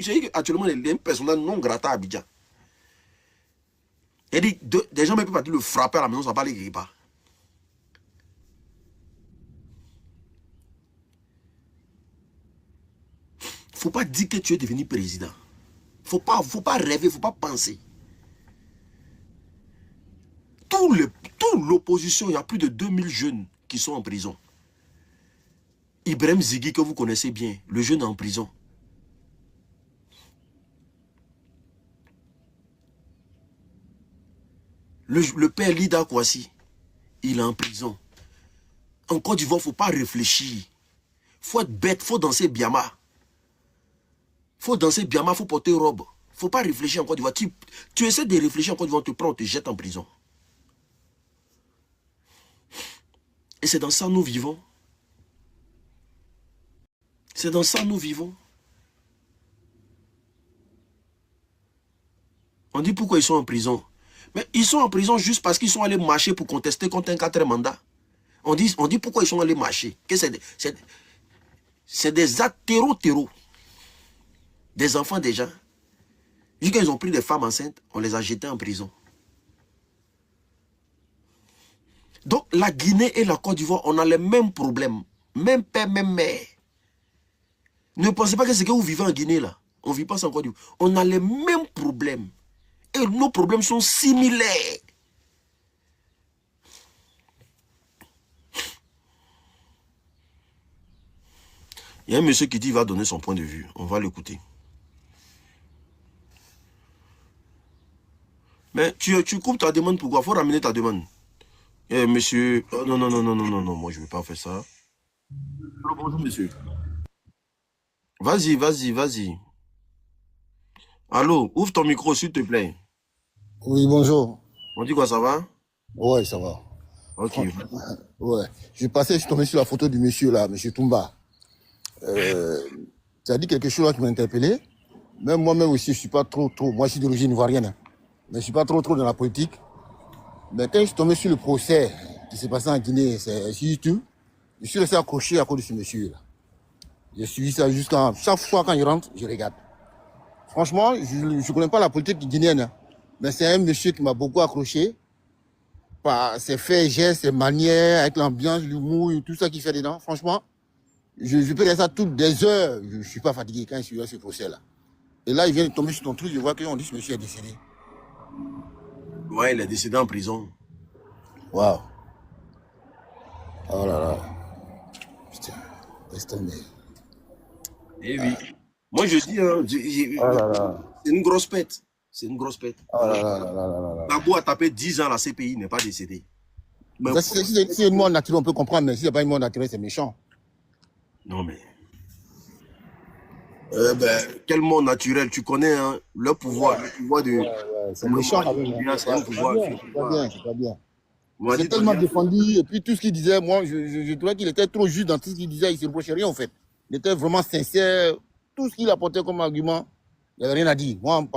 C'est actuellement les personnages non grata à Abidjan. Il dit des gens ne peuvent pas le frapper à la maison, ça ne va pas les guérir pas. Il ne faut pas dire que tu es devenu président. Il ne faut pas rêver, il ne faut pas penser. Toute l'opposition, il y a plus de 2000 jeunes qui sont en prison. Ibrahim Zigui, que vous connaissez bien, le jeune est en prison. Le père Lida Kouassi, il est en prison. En Côte d'Ivoire, il ne faut pas réfléchir. Il faut être bête, il faut danser Biama. Il faut danser Biama, il faut porter robe. Il ne faut pas réfléchir en Côte d'Ivoire. Tu essaies de réfléchir en Côte d'Ivoire, on te prend, on te jette en prison. Et c'est dans ça que nous vivons. C'est dans ça que nous vivons. On dit pourquoi ils sont en prison. Mais ils sont en prison juste parce qu'ils sont allés marcher pour contester contre un 4e mandat. On dit pourquoi ils sont allés marcher. C'est des athéros. Des enfants déjà. Vu qu'ils ont pris des femmes enceintes, on les a jetés en prison. Donc la Guinée et la Côte d'Ivoire, on a les mêmes problèmes. Même père, même mère. Ne pensez pas que c'est que vous vivez en Guinée là. On ne vit pas en Côte d'Ivoire. On a les mêmes problèmes. Et nos problèmes sont similaires. Il y a un monsieur qui dit qu'il va donner son point de vue. On va l'écouter. Mais tu coupes ta demande pourquoi? Il faut ramener ta demande. Eh, monsieur... Oh, non, non, non, non, non, non, non, moi je ne vais pas faire ça. Allô, bonjour, monsieur. Vas-y, vas-y, vas-y. Allô, ouvre ton micro, s'il te plaît. Oui, bonjour. On dit quoi, ça va? Ouais, ça va. Ok. Ouais. Je suis tombé sur la photo du monsieur là, monsieur Toumba. Ça dit quelque chose là qui m'a interpellé. Même moi-même aussi, je suis pas trop. Moi, je suis d'origine ivoirienne, hein. Mais je suis pas trop dans la politique. Mais quand je suis tombé sur le procès qui s'est passé en Guinée, c'est sur YouTube, je suis resté accroché à cause de ce monsieur là. J'ai suivi ça jusqu'à chaque fois quand il rentre, je regarde. Franchement, je ne connais pas la politique guinéenne, hein. Mais c'est un monsieur qui m'a beaucoup accroché par ses faits, gestes, ses manières, avec l'ambiance, l'humour, tout ça qu'il fait dedans. Franchement, je peux dire ça toutes des heures. Je ne suis pas fatigué quand je suis à ce procès-là. Et là, il vient de tomber sur ton truc, je vois qu'on dit que ce monsieur est décédé. Ouais, il est décédé en prison. Waouh. Oh là là. Putain, laisse tomber. Eh oui. Moi, je dis, Oh là là. c'est une grosse pète. C'est une grosse pète. Oh là là là là là là. Gbagbo a tapé 10 ans à la CPI, il n'est pas décédé. Mais Ça, si c'est une mort naturelle, on peut comprendre, mais si c'est pas une mort naturelle, c'est méchant. non, mais... quel monde naturel, tu connais, hein, le pouvoir de... Ouais, c'est méchant quand même, hein. C'est un pouvoir. C'est pas bien, c'est pas bien. On m'a C'est dit, tellement défendu, et puis tout ce qu'il disait, moi, je trouvais qu'il était trop juste dans tout ce qu'il disait, il ne se reprochait rien en fait. Il était vraiment sincère, tout ce qu'il apportait comme argument, il n'y avait rien à dire. Moi, non,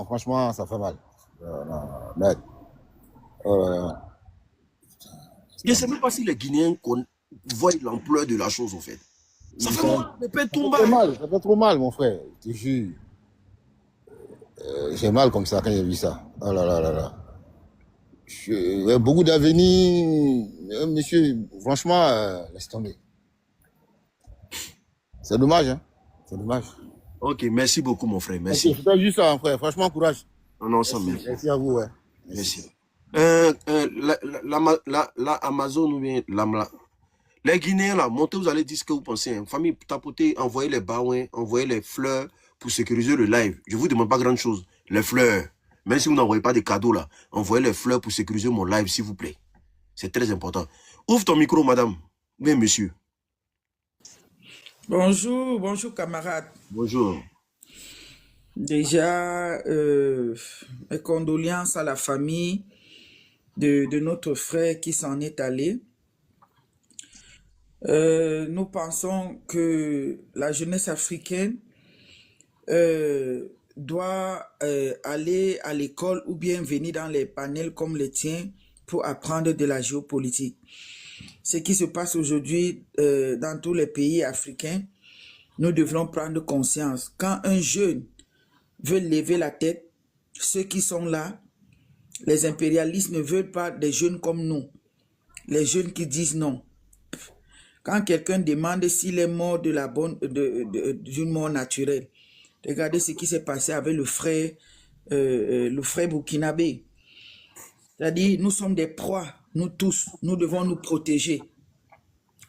franchement, ça fait mal. Non, merde. je ne sais même pas si les Guinéens voient l'ampleur de la chose, au fait. Ça fait mal, le père Toumba. Ça fait trop mal, mon frère, je te jure. J'ai mal comme ça quand j'ai vu ça. Oh là là là là. Il y a beaucoup d'avenir, monsieur, franchement, laisse tomber. C'est dommage, hein. C'est dommage. Ok, merci beaucoup, mon frère, merci. Okay, c'est juste ça, mon frère. Franchement, courage. Non, ça, merci. Merci à vous, ouais. Merci. La Amazon ou bien les Guinéens, là, montez, vous allez dire ce que vous pensez. Hein. Famille, tapotez, envoyez les baouins, envoyez les fleurs pour sécuriser le live. Je ne vous demande pas grand chose. Les fleurs. Même si vous n'envoyez pas de cadeaux, là, envoyez les fleurs pour sécuriser mon live, s'il vous plaît. C'est très important. Ouvre ton micro, madame. Oui, monsieur. Bonjour, bonjour camarades. Bonjour. Déjà, mes condoléances à la famille de notre frère qui s'en est allé. Nous pensons que la jeunesse africaine doit aller à l'école ou bien venir dans les panels comme les tiens pour apprendre de la géopolitique. Ce qui se passe aujourd'hui dans tous les pays africains, nous devrons prendre conscience. Quand un jeune veut lever la tête, ceux qui sont là, les impérialistes ne veulent pas des jeunes comme nous. Les jeunes qui disent non. Quand quelqu'un demande s'il est mort d'une mort naturelle, regardez ce qui s'est passé avec le frère burkinabé. C'est-à-dire, nous sommes des proies, nous tous, nous devons nous protéger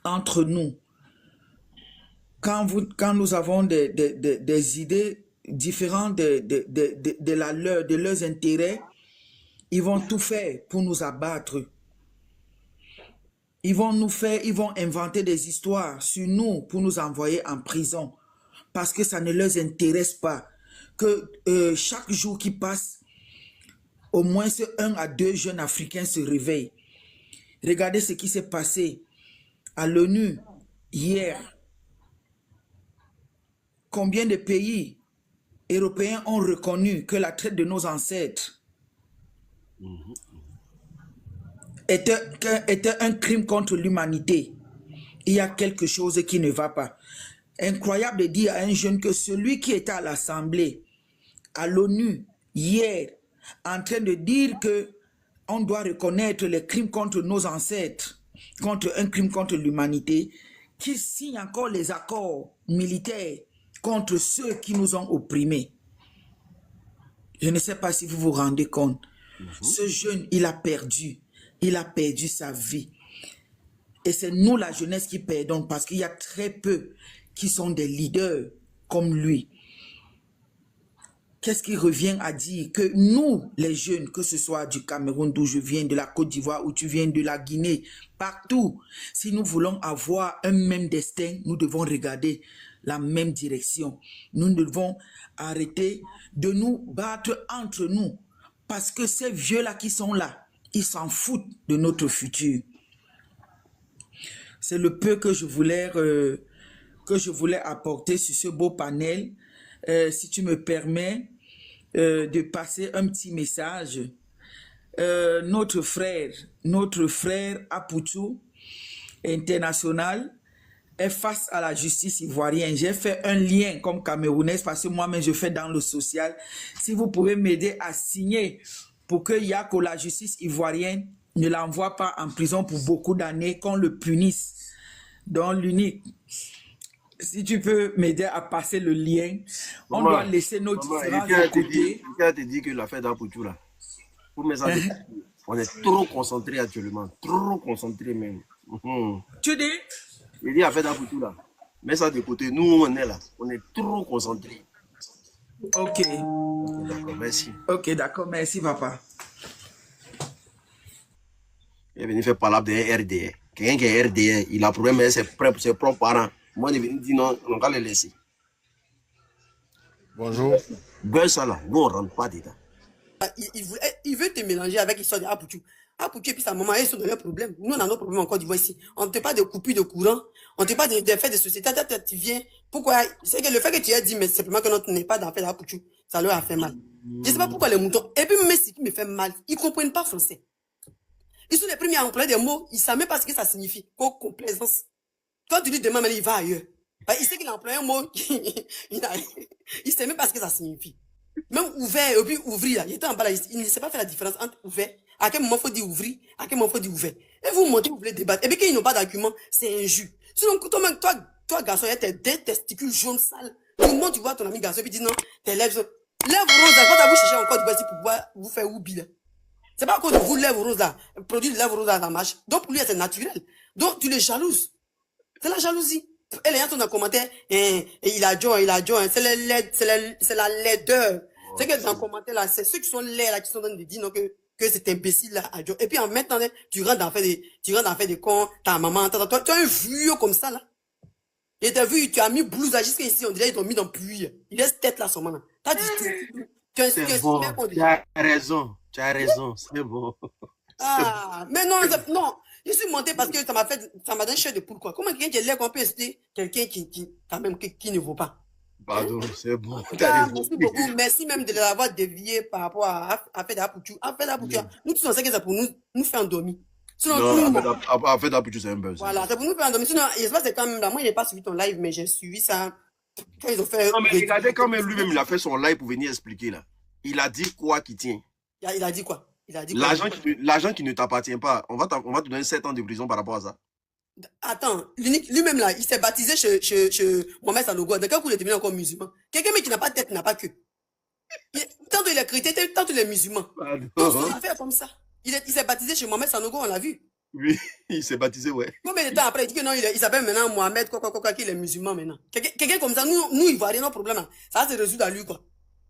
entre nous. Quand nous avons des idées différentes de leurs intérêts, ils vont tout faire pour nous abattre. Ils vont inventer des histoires sur nous pour nous envoyer en prison parce que ça ne leur intéresse pas. Que chaque jour qui passe, au moins 1 à 2 jeunes Africains se réveillent. Regardez ce qui s'est passé à l'ONU hier. Combien de pays européens ont reconnu que la traite de nos ancêtres était un crime contre l'humanité? Il y a quelque chose qui ne va pas. Incroyable de dire à un jeune que celui qui était à l'Assemblée, à l'ONU, hier, en train de dire que on doit reconnaître les crimes contre nos ancêtres, contre un crime contre l'humanité, qui signe encore les accords militaires contre ceux qui nous ont opprimés. Je ne sais pas si vous vous rendez compte. Ce jeune, il a perdu sa vie. Et c'est nous, la jeunesse, qui perdons parce qu'il y a très peu qui sont des leaders comme lui, qu'est-ce qui revient à dire que nous, les jeunes, que ce soit du Cameroun, d'où je viens, de la Côte d'Ivoire, où tu viens de la Guinée, partout, si nous voulons avoir un même destin, nous devons regarder la même direction. Nous devons arrêter de nous battre entre nous, parce que ces vieux-là qui sont là, ils s'en foutent de notre futur. C'est le peu que je voulais apporter sur ce beau panel. Si tu me permets de passer un petit message. Notre frère Apoutou international est face à la justice ivoirienne. J'ai fait un lien comme camerounaise parce que moi-même je fais dans le social. Si vous pouvez m'aider à signer pour que Yako, la justice ivoirienne, ne l'envoie pas en prison pour beaucoup d'années, qu'on le punisse. Donc l'unique, si tu peux m'aider à passer le lien, on doit laisser nos différences de côté. Quelqu'un te dit que l'affaire d'Apoutou là, pour mes amis, on est trop concentré actuellement, trop concentré même. Tu dis? Il dit l'affaire d'Apoutou là, mets ça de côté, nous on est là, on est trop concentré. Ok. D'accord, merci. Ok, d'accord, merci papa. Il est venu faire parler de RDR. Quelqu'un qui est RDR, il a problème avec ses propres parents. Moi, il est venu dire non, on va les laisser. Bonjour. Ben ça là, nous on rentre pas dedans. Il veut te mélanger avec l'histoire de Apoutou. Apoutou et puis sa maman, ils sont dans leurs problèmes. Nous, on a nos problèmes en Côte d'Ivoire ici. On ne te parle de coupure de courant. On ne te parle des faits de société. Tu viens. Pourquoi? C'est que le fait que tu aies dit, mais simplement que notre n'est pas d'affaire d'Apoutou, ça leur a fait mal. Je ne sais pas pourquoi les moutons. Et puis, même ce qui me fait mal, ils ne comprennent pas français. Ils sont les premiers à employer des mots. Ils ne savent même pas ce que ça signifie. Complaisance. Quand tu dis demain, il va ailleurs. Il sait qu'il a employé un mot. Il ne sait même pas ce que ça signifie. Même ouvert et puis ouvrir, il était en bas là, il ne sait pas faire la différence entre ouvert, à quel moment il faut dire ouvrir, à quel moment il faut dire ouvert. Et vous montez, vous voulez débattre. Et puis quand ils n'ont pas d'argument, c'est injuste. Sinon, toi garçon, il y a tes deux testicules jaunes sales. Tout le monde, tu vois ton ami garçon, et puis dis non, tes lèvres roses, quand t'as vous chercher encore du voici pour pouvoir vous faire oublier. C'est pas à cause de vous, lèvres roses là, produit de lèvres roses là, ça marche. Donc pour lui, c'est naturel. Donc tu les jalouses. C'est la jalousie. Et les gens sont dans les commentaires, et il a John, c'est la laideur. C'est que dans les commentaires là, c'est ceux qui sont laids là, qui sont en train de dire non, que c'est imbécile là, à John. Et puis en maintenant, tu rentres dans faire des cons, ta maman, toi, tu as un vieux comme ça là. Et t'as vu, tu as mis blouse là, jusqu'à ici, on dirait qu'ils t'ont mis dans pluie. Il laisse tête là, son maman. T'as dit, c'est bon, tu as raison, c'est bon. Ah, mais non, je suis monté parce que ça m'a donné chair de poule, quoi. Comment quelqu'un qui est laid qu'on peut inciter quelqu'un quand même, qui ne vaut pas? Pardon, c'est bon. Merci beaucoup. Merci même de l'avoir dévié par rapport à Affaire d'Apoutou. Affaire d'Apoutou, nous tous on sait que c'est pour nous faire endormir. Sinon, Affaire d'Apoutou, c'est un buzz. Voilà, c'est pour nous faire endormir. Sinon, j'espère que c'est quand même là. Moi, je n'ai pas suivi ton live, mais j'ai suivi ça. Quand ils ont fait. Non, mais regardez quand même lui-même, il a fait son live pour venir expliquer là. Il a dit quoi qui tient? Il a dit quoi? L'argent qui ne t'appartient pas, on va te donner 7 ans de prison par rapport à ça. Attends, lui-même là, il s'est baptisé chez Mohamed Sanogo. Dans quel coup il est devenu encore musulman? Quelqu'un qui n'a pas de tête n'a pas queue. Tantôt il est chrétien, tantôt il est musulman. Donc c'est une affaire comme ça. Il s'est baptisé chez Mohamed Sanogo, on l'a vu. Oui, il s'est baptisé, ouais. Combien de temps après, il dit que non, il s'appelle maintenant Mohamed, qu'il est musulman maintenant. Quelqu'un comme ça, nous, il voit rien, nos problèmes là. Ça va se résoudre à lui, quoi.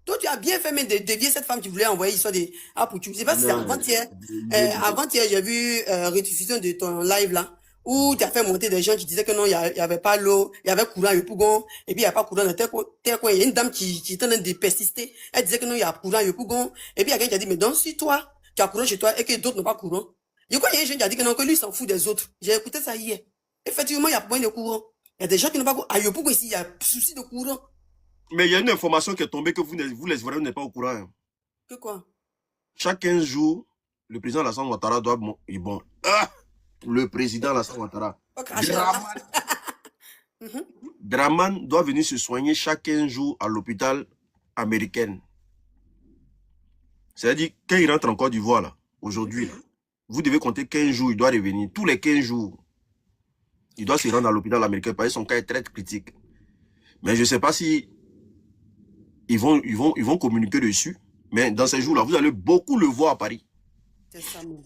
Toi, tu as bien fait même de dévier cette femme qui voulait envoyer l'histoire de Apoutou. Je sais pas si c'est avant-hier. Avant-hier, j'ai vu rediffusion de ton live là, où tu as fait monter des gens qui disaient que non, il y avait pas l'eau, il y avait courant à Yopougon, et puis il n'y a pas courant dans tel coin. Il y a une dame qui était en train de persister. Elle disait que non, il y a courant à Yopougon. Et puis il y a quelqu'un qui a dit, mais donc si toi, tu as courant chez toi et que d'autres n'ont pas courant. Il y a un jeune qui a dit que non, que lui, il s'en fout des autres. J'ai écouté ça hier. Effectivement, il y a pas de courant. Il y a des gens qui n'ont pas courant. À Yopougon ici, il y a souci de courant. Mais il y a une information qui est tombée que vous les Ivoiriens n'êtes pas au courant. Hein. Que quoi? Chaque 15 jours, le président Alassane Ouattara doit... le président Alassane Ouattara. Draman doit venir se soigner chaque 15 jours à l'hôpital américain. C'est-à-dire, quand il rentre en Côte d'Ivoire, là, aujourd'hui, vous devez compter 15 jours, il doit revenir. Tous les 15 jours, il doit se rendre à l'hôpital américain parce que son cas est très critique. Mais je ne sais pas si ils vont communiquer dessus. Mais dans ces jours-là, vous allez beaucoup le voir à Paris. C'est ça, même.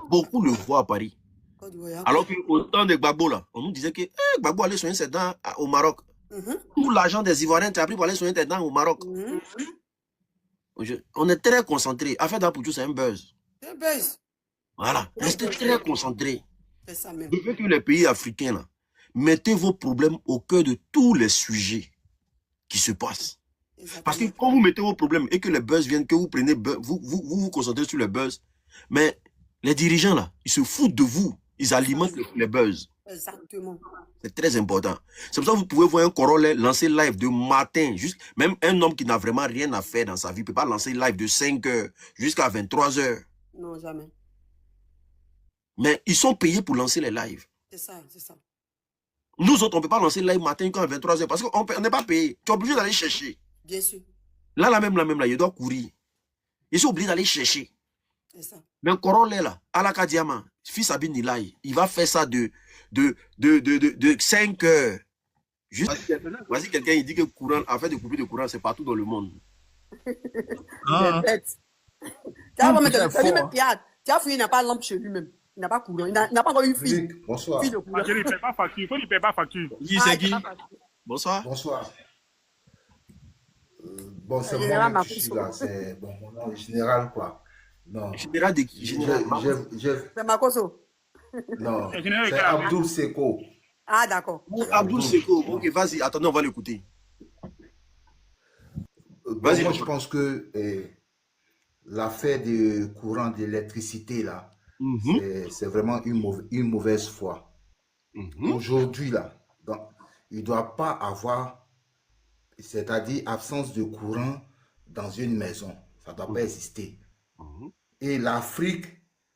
Beaucoup le voir à Paris. Côte d'Ivoire, il y a Alors quoi? qu'au temps de Gbagbo, là, on nous disait que Gbagbo allait soigner ses dents au Maroc. Mhm, Tout l'argent des Ivoiriens, tu as pris pour aller soigner tes dents au Maroc. mhm. On est très concentré. Affaire d'Apoutou, c'est un buzz. C'est base. Voilà. Restez très concentrés. C'est ça même. Je veux que les pays africains, là, mettez vos problèmes au cœur de tous les sujets qui se passent. Parce que Exactement. quand vous mettez vos problèmes et que les buzz viennent, que vous prenez, vous concentrez sur les buzz, mais les dirigeants, là, ils se foutent de vous. Ils alimentent les buzz. Exactement. C'est très important. C'est pour ça que vous pouvez voir un Corolla lancer live de matin. Même un homme qui n'a vraiment rien à faire dans sa vie ne peut pas lancer live de 5 heures jusqu'à 23 heures. Non, jamais. Mais ils sont payés pour lancer les lives. C'est ça, c'est ça. Nous autres, on ne peut pas lancer live matin quand à 23 heures parce qu'on n'est pas payé. Tu es obligé d'aller chercher. Bien sûr. Là, il doit courir. Ils sont obligés d'aller chercher. C'est ça. Mais un Corolla, là, Alaka Diama, fils Abin Nilaï, il va faire ça de 5 heures. Voici quelqu'un, il dit que courant, affaire de couper de courant, c'est partout dans le monde. Il est bête. Tu vas mettre lui-même, tu as fouillé, il n'a pas de lampe chez lui-même. Il n'a pas courant. Il n'a pas encore une fille. Bonsoir. Fille de courant. Je ne paie pas facture. Il faut qu'il ne paie pas facture. Qui Ah, c'est il qui? n'a pas facture. Bonsoir. Bonsoir. Bon, c'est Général moi qui suis Makosso. là. C'est bon, mon nom est général, quoi. Non. Général de qui? Général. C'est Makosso. Non. Le général est C'est quel âge? Abdoul Seko. Ah, d'accord. Abdoul Seko. Ok, vas-y, attendez, on va l'écouter. Bon, Vas-y. moi, je pense que l'affaire du courant d'électricité, là, c'est vraiment une mauvaise foi. Aujourd'hui, là, il ne doit pas avoir, c'est-à-dire absence de courant dans une maison. Ça ne doit pas exister. Et l'Afrique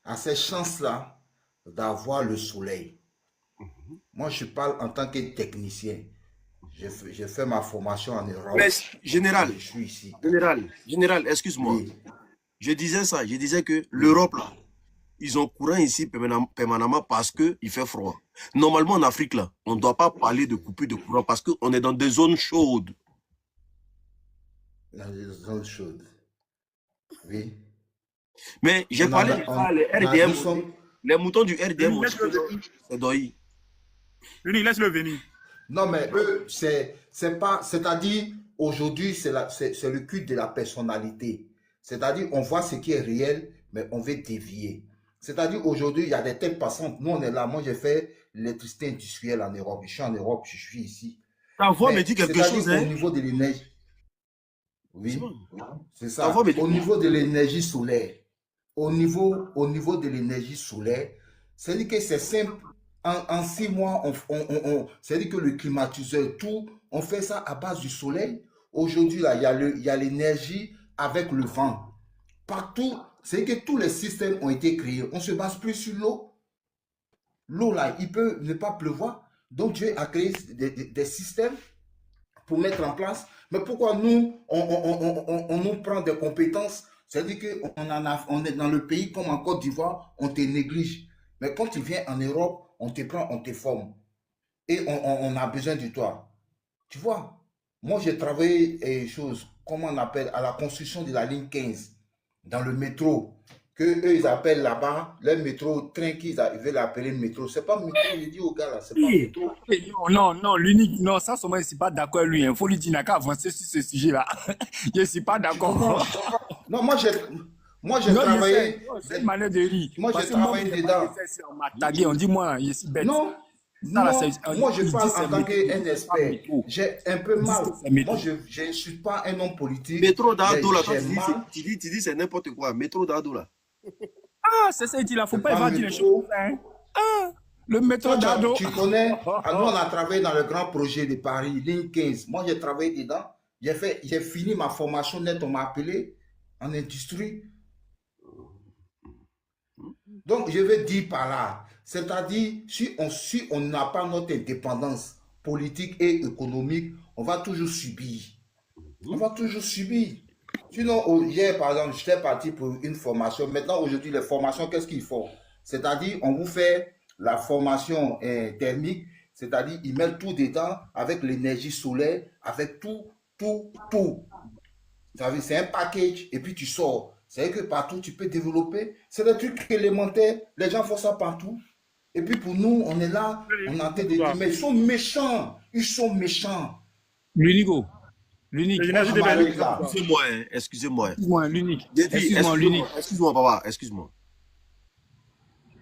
a cette chance-là d'avoir le soleil. Moi, je parle en tant que technicien. J'ai fait ma formation en Europe. Mais, général, Je suis ici. Général, excuse-moi. Oui. Je disais ça, je disais que l'Europe, là, ils ont courant ici permanemment parce qu'il fait froid. Normalement, en Afrique, là, on ne doit pas parler de coupure de courant parce qu'on est dans des zones chaudes. Dans les zones chaudes. Oui. Mais j'ai parlé de ça, les RDM, les moutons du RDM, c'est Doyi. Lui, laisse-le venir. Non, mais eux, c'est pas, c'est-à-dire, aujourd'hui, c'est le culte de la personnalité. C'est-à-dire, on voit ce qui est réel, mais on veut dévier. C'est-à-dire, aujourd'hui, il y a des têtes passantes. Nous, on est là. Moi, j'ai fait l'électricité industrielle en Europe. Je suis en Europe, je suis ici. Ta voix me dit quelque chose, hein? Au niveau de l'énergie. Oui, c'est ça. Ta voix me dit Au niveau de l'énergie solaire. Au niveau de l'énergie solaire, c'est-à-dire que c'est simple. En 6 mois, c'est-à-dire que le climatiseur, tout, on fait ça à base du soleil. Aujourd'hui, là, il y a l'énergie avec le vent. Partout, c'est que tous les systèmes ont été créés. On ne se base plus sur l'eau. L'eau, là, il peut ne pas pleuvoir. Donc, Dieu a créé des systèmes pour mettre en place. Mais pourquoi nous, on nous prend des compétences? C'est-à-dire qu'on est dans le pays comme en Côte d'Ivoire, on te néglige. Mais quand tu viens en Europe, on te prend, on te forme. Et on a besoin de toi. Tu vois, moi j'ai travaillé comment on appelle, à la construction de la ligne 15, dans le métro, que eux ils appellent là-bas, le métro, train qu'ils veulent l'appeler métro. C'est pas métro, je dis aux gars là, c'est pas métro. Non, l'unique, non, ça, je ne suis pas d'accord avec lui. Il faut lui dire qu'il n'a qu'à avancer sur ce sujet-là. Je ne suis pas d'accord. Non, moi j'ai travaillé. C'est une manière de rire. Moi, j'ai travaillé dedans. On m'a tagué, on dit, moi, je suis bête. Non, Ça, là, moi je il parle dit c'est en tant métro. qu'un expert. J'ai un peu mal. Moi, je ne suis pas un homme politique. Métro d'Ado, là, J'ai mal. tu dis c'est n'importe quoi. Métro d'Ado, là. Ah, c'est ça, il dit là, il ne faut C'est pas pas évaluer les métro. choses. Hein. Ah, le métro Toi, d'Ado. tu connais, nous on a travaillé dans le grand projet de Paris, ligne 15. Moi j'ai travaillé dedans. J'ai fini ma formation net, on m'a appelé en industrie. Donc je veux dire par là, c'est-à-dire si on n'a pas notre indépendance politique et économique, on va toujours subir. On va toujours subir. Sinon, hier par exemple, j'étais parti pour une formation. Maintenant, aujourd'hui, les formations, qu'est-ce qu'ils font? C'est-à-dire, on vous fait la formation thermique, c'est-à-dire, ils mettent tout dedans avec l'énergie solaire, avec tout. C'est un package et puis tu sors. C'est que partout, tu peux développer. C'est des trucs élémentaires. Les gens font ça partout. Et puis pour nous, on est là, on est en train de dire, mais ils sont méchants. Ils sont méchants. L'unico. L'unique. Moi, je m'arrête là. Excusez-moi, hein, excusez-moi. Excuse-moi, l'unique. J'ai dit, Excuse-moi, l'unique. excuse-moi, papa, excuse-moi.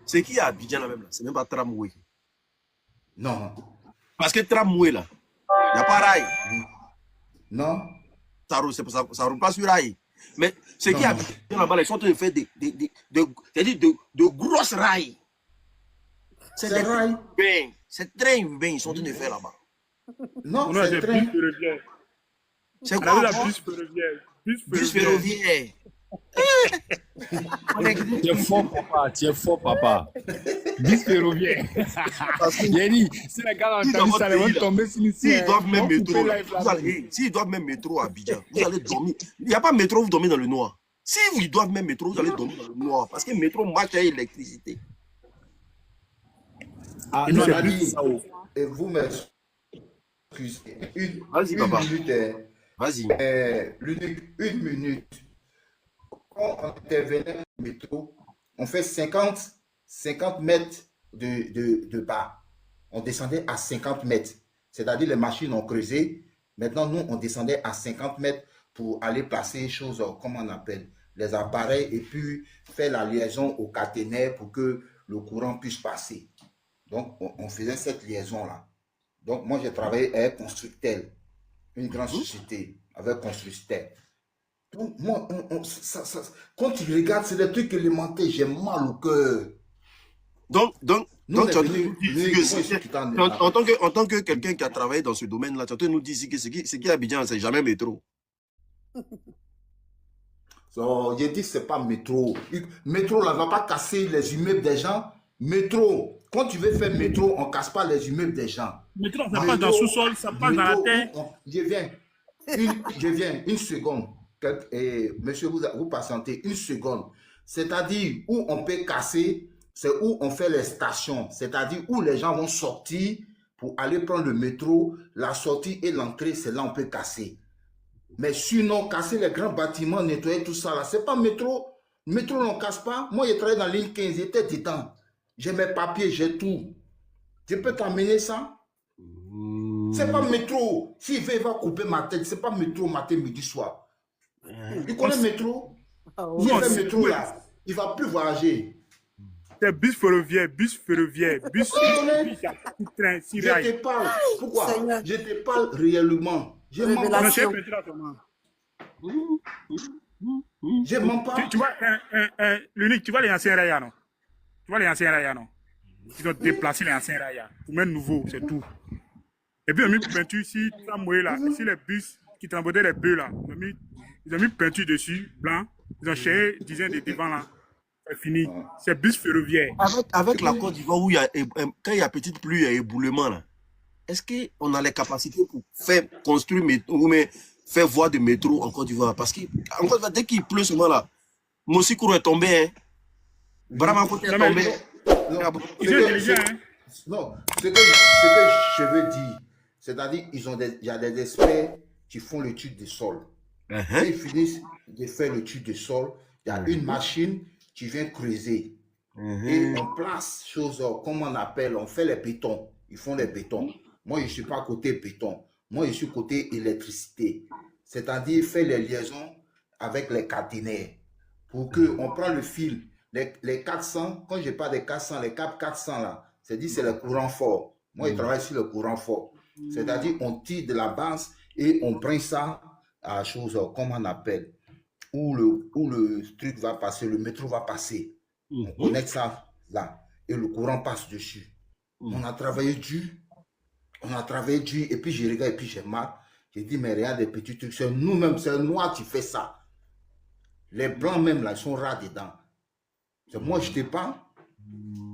C'est qui à Abidjan là même là? C'est même pas tramway. Non. Parce que tramway là, il n'y a pas rail. Non. Ça roule pas sur rail. Mais c'est qui à Abidjan là-bas, ils sont en train de faire de grosses rails. C'est des rails. C'est très urbain, ils sont en train de faire là-bas. Non, Non, c'est c'est train. bus ferroviaire. C'est On a quoi vu la encore? bus ferroviaire. Bus ferroviaire. Tu es fort, papa. Tu es fort, papa. Bus ferroviaire. J'ai dit, si les gars ont entendu ça, ils vont tomber sur ici. S'ils doivent même métro, s'ils doivent même métro à Abidjan, vous allez dormir. Il n'y a pas métro, vous dormez dans le noir. Si ils doivent même métro, vous allez dormir dans le noir. Parce que métro marche avec l'électricité. Ah, Et nous, non, c'est on a plus dit, ça. et vous m'excusez. Vas-y, Une papa. minute, Vas-y. l'unique, une minute. Quand on intervenait au métro, on fait 50 mètres de bas. On descendait à 50 mètres. C'est-à-dire les machines ont creusé. Maintenant, nous, on descendait à 50 mètres pour aller placer les choses, comment on appelle, les appareils et puis faire la liaison au caténaire pour que le courant puisse passer. Donc, on faisait cette liaison-là. Donc, moi, j'ai travaillé avec Constructel, une grande société avec Constructel. Donc, moi, quand tu regardes, c'est des trucs élémentaires, j'ai mal au cœur. Donc, Nous, on tu est as venus, en tant que quelqu'un qui a travaillé dans ce domaine-là, tu as nous dit que ce qui est Abidjan, c'est jamais métro. J'ai dit, c'est pas métro. Métro, là, ne va pas casser les immeubles des gens. Métro, quand tu veux faire métro, on ne casse pas les immeubles des gens. Métro, ça passe dans le sous-sol, ça passe dans la terre. Je viens, une seconde. Monsieur, vous patientez une seconde. C'est-à-dire où on peut casser, c'est où on fait les stations. C'est-à-dire où les gens vont sortir pour aller prendre le métro. La sortie et l'entrée, c'est là où on peut casser. Mais sinon, casser les grands bâtiments, nettoyer tout ça, là, c'est pas métro. Métro, on ne casse pas. Moi, j'ai travaillé dans l'île 15, j'étais dedans. J'ai mes papiers, j'ai tout. Je peux t'amener ça? C'est pas métro. S'il veut, il va couper ma tête. C'est pas métro matin, midi, soir. Il connaît métro? Il fait métro là. Il va plus voyager. C'est bus ferroviaire, bus train, si Je te parle. Pourquoi? Seigneur. Je te parle réellement. Je mens pas. Révélation. Je mens pas. Tu vois, l'unique, tu vois les anciens rails, non? Tu vois les anciens rails, non? Ils ont déplacé les anciens rails pour mettre nouveau, c'est tout. Et puis, ils ont mis peinture ici, tramway là, ici les bus qui transportaient les bœufs là. Ils ont mis peinture dessus, blanc. Ils ont cherché, dizaines de devant là. C'est fini. C'est bus ferroviaire. Avec la Côte d'Ivoire, où quand il y a petite pluie, il y a éboulement là. Est-ce qu'on a les capacités pour faire construire ou faire voie de métro en Côte d'Ivoire? Parce que dès qu'il pleut seulement là, Mosikourou est tombé, hein. Brahma est tombé. Ils sont intelligents, hein? Non, ce que je veux dire, c'est-à-dire il y a des experts qui font l'étude des sols. Quand ils finissent de faire l'étude des sols, il y a une machine qui vient creuser. Et on place choses, comme on appelle, on fait les bétons. Ils font les bétons. Moi, je ne suis pas côté béton. Moi, je suis côté électricité. C'est-à-dire faire les liaisons avec les caténaires. Pour qu'on prenne le fil. Les 400, quand je parle des 400, les câbles 400 là, c'est-à-dire c'est le courant fort. Moi, je travaille sur le courant fort. C'est-à-dire on tire de la base et on prend ça à chose, comme on appelle, où le truc va passer, le métro va passer. On connecte ça là et le courant passe dessus. On a travaillé dur. Et puis je regarde et puis j'ai mal. J'ai dit, mais regarde des petits trucs, c'est nous-mêmes, c'est nous qui fait ça. Les blancs même là, ils sont rats dedans. C'est moi, je te parle.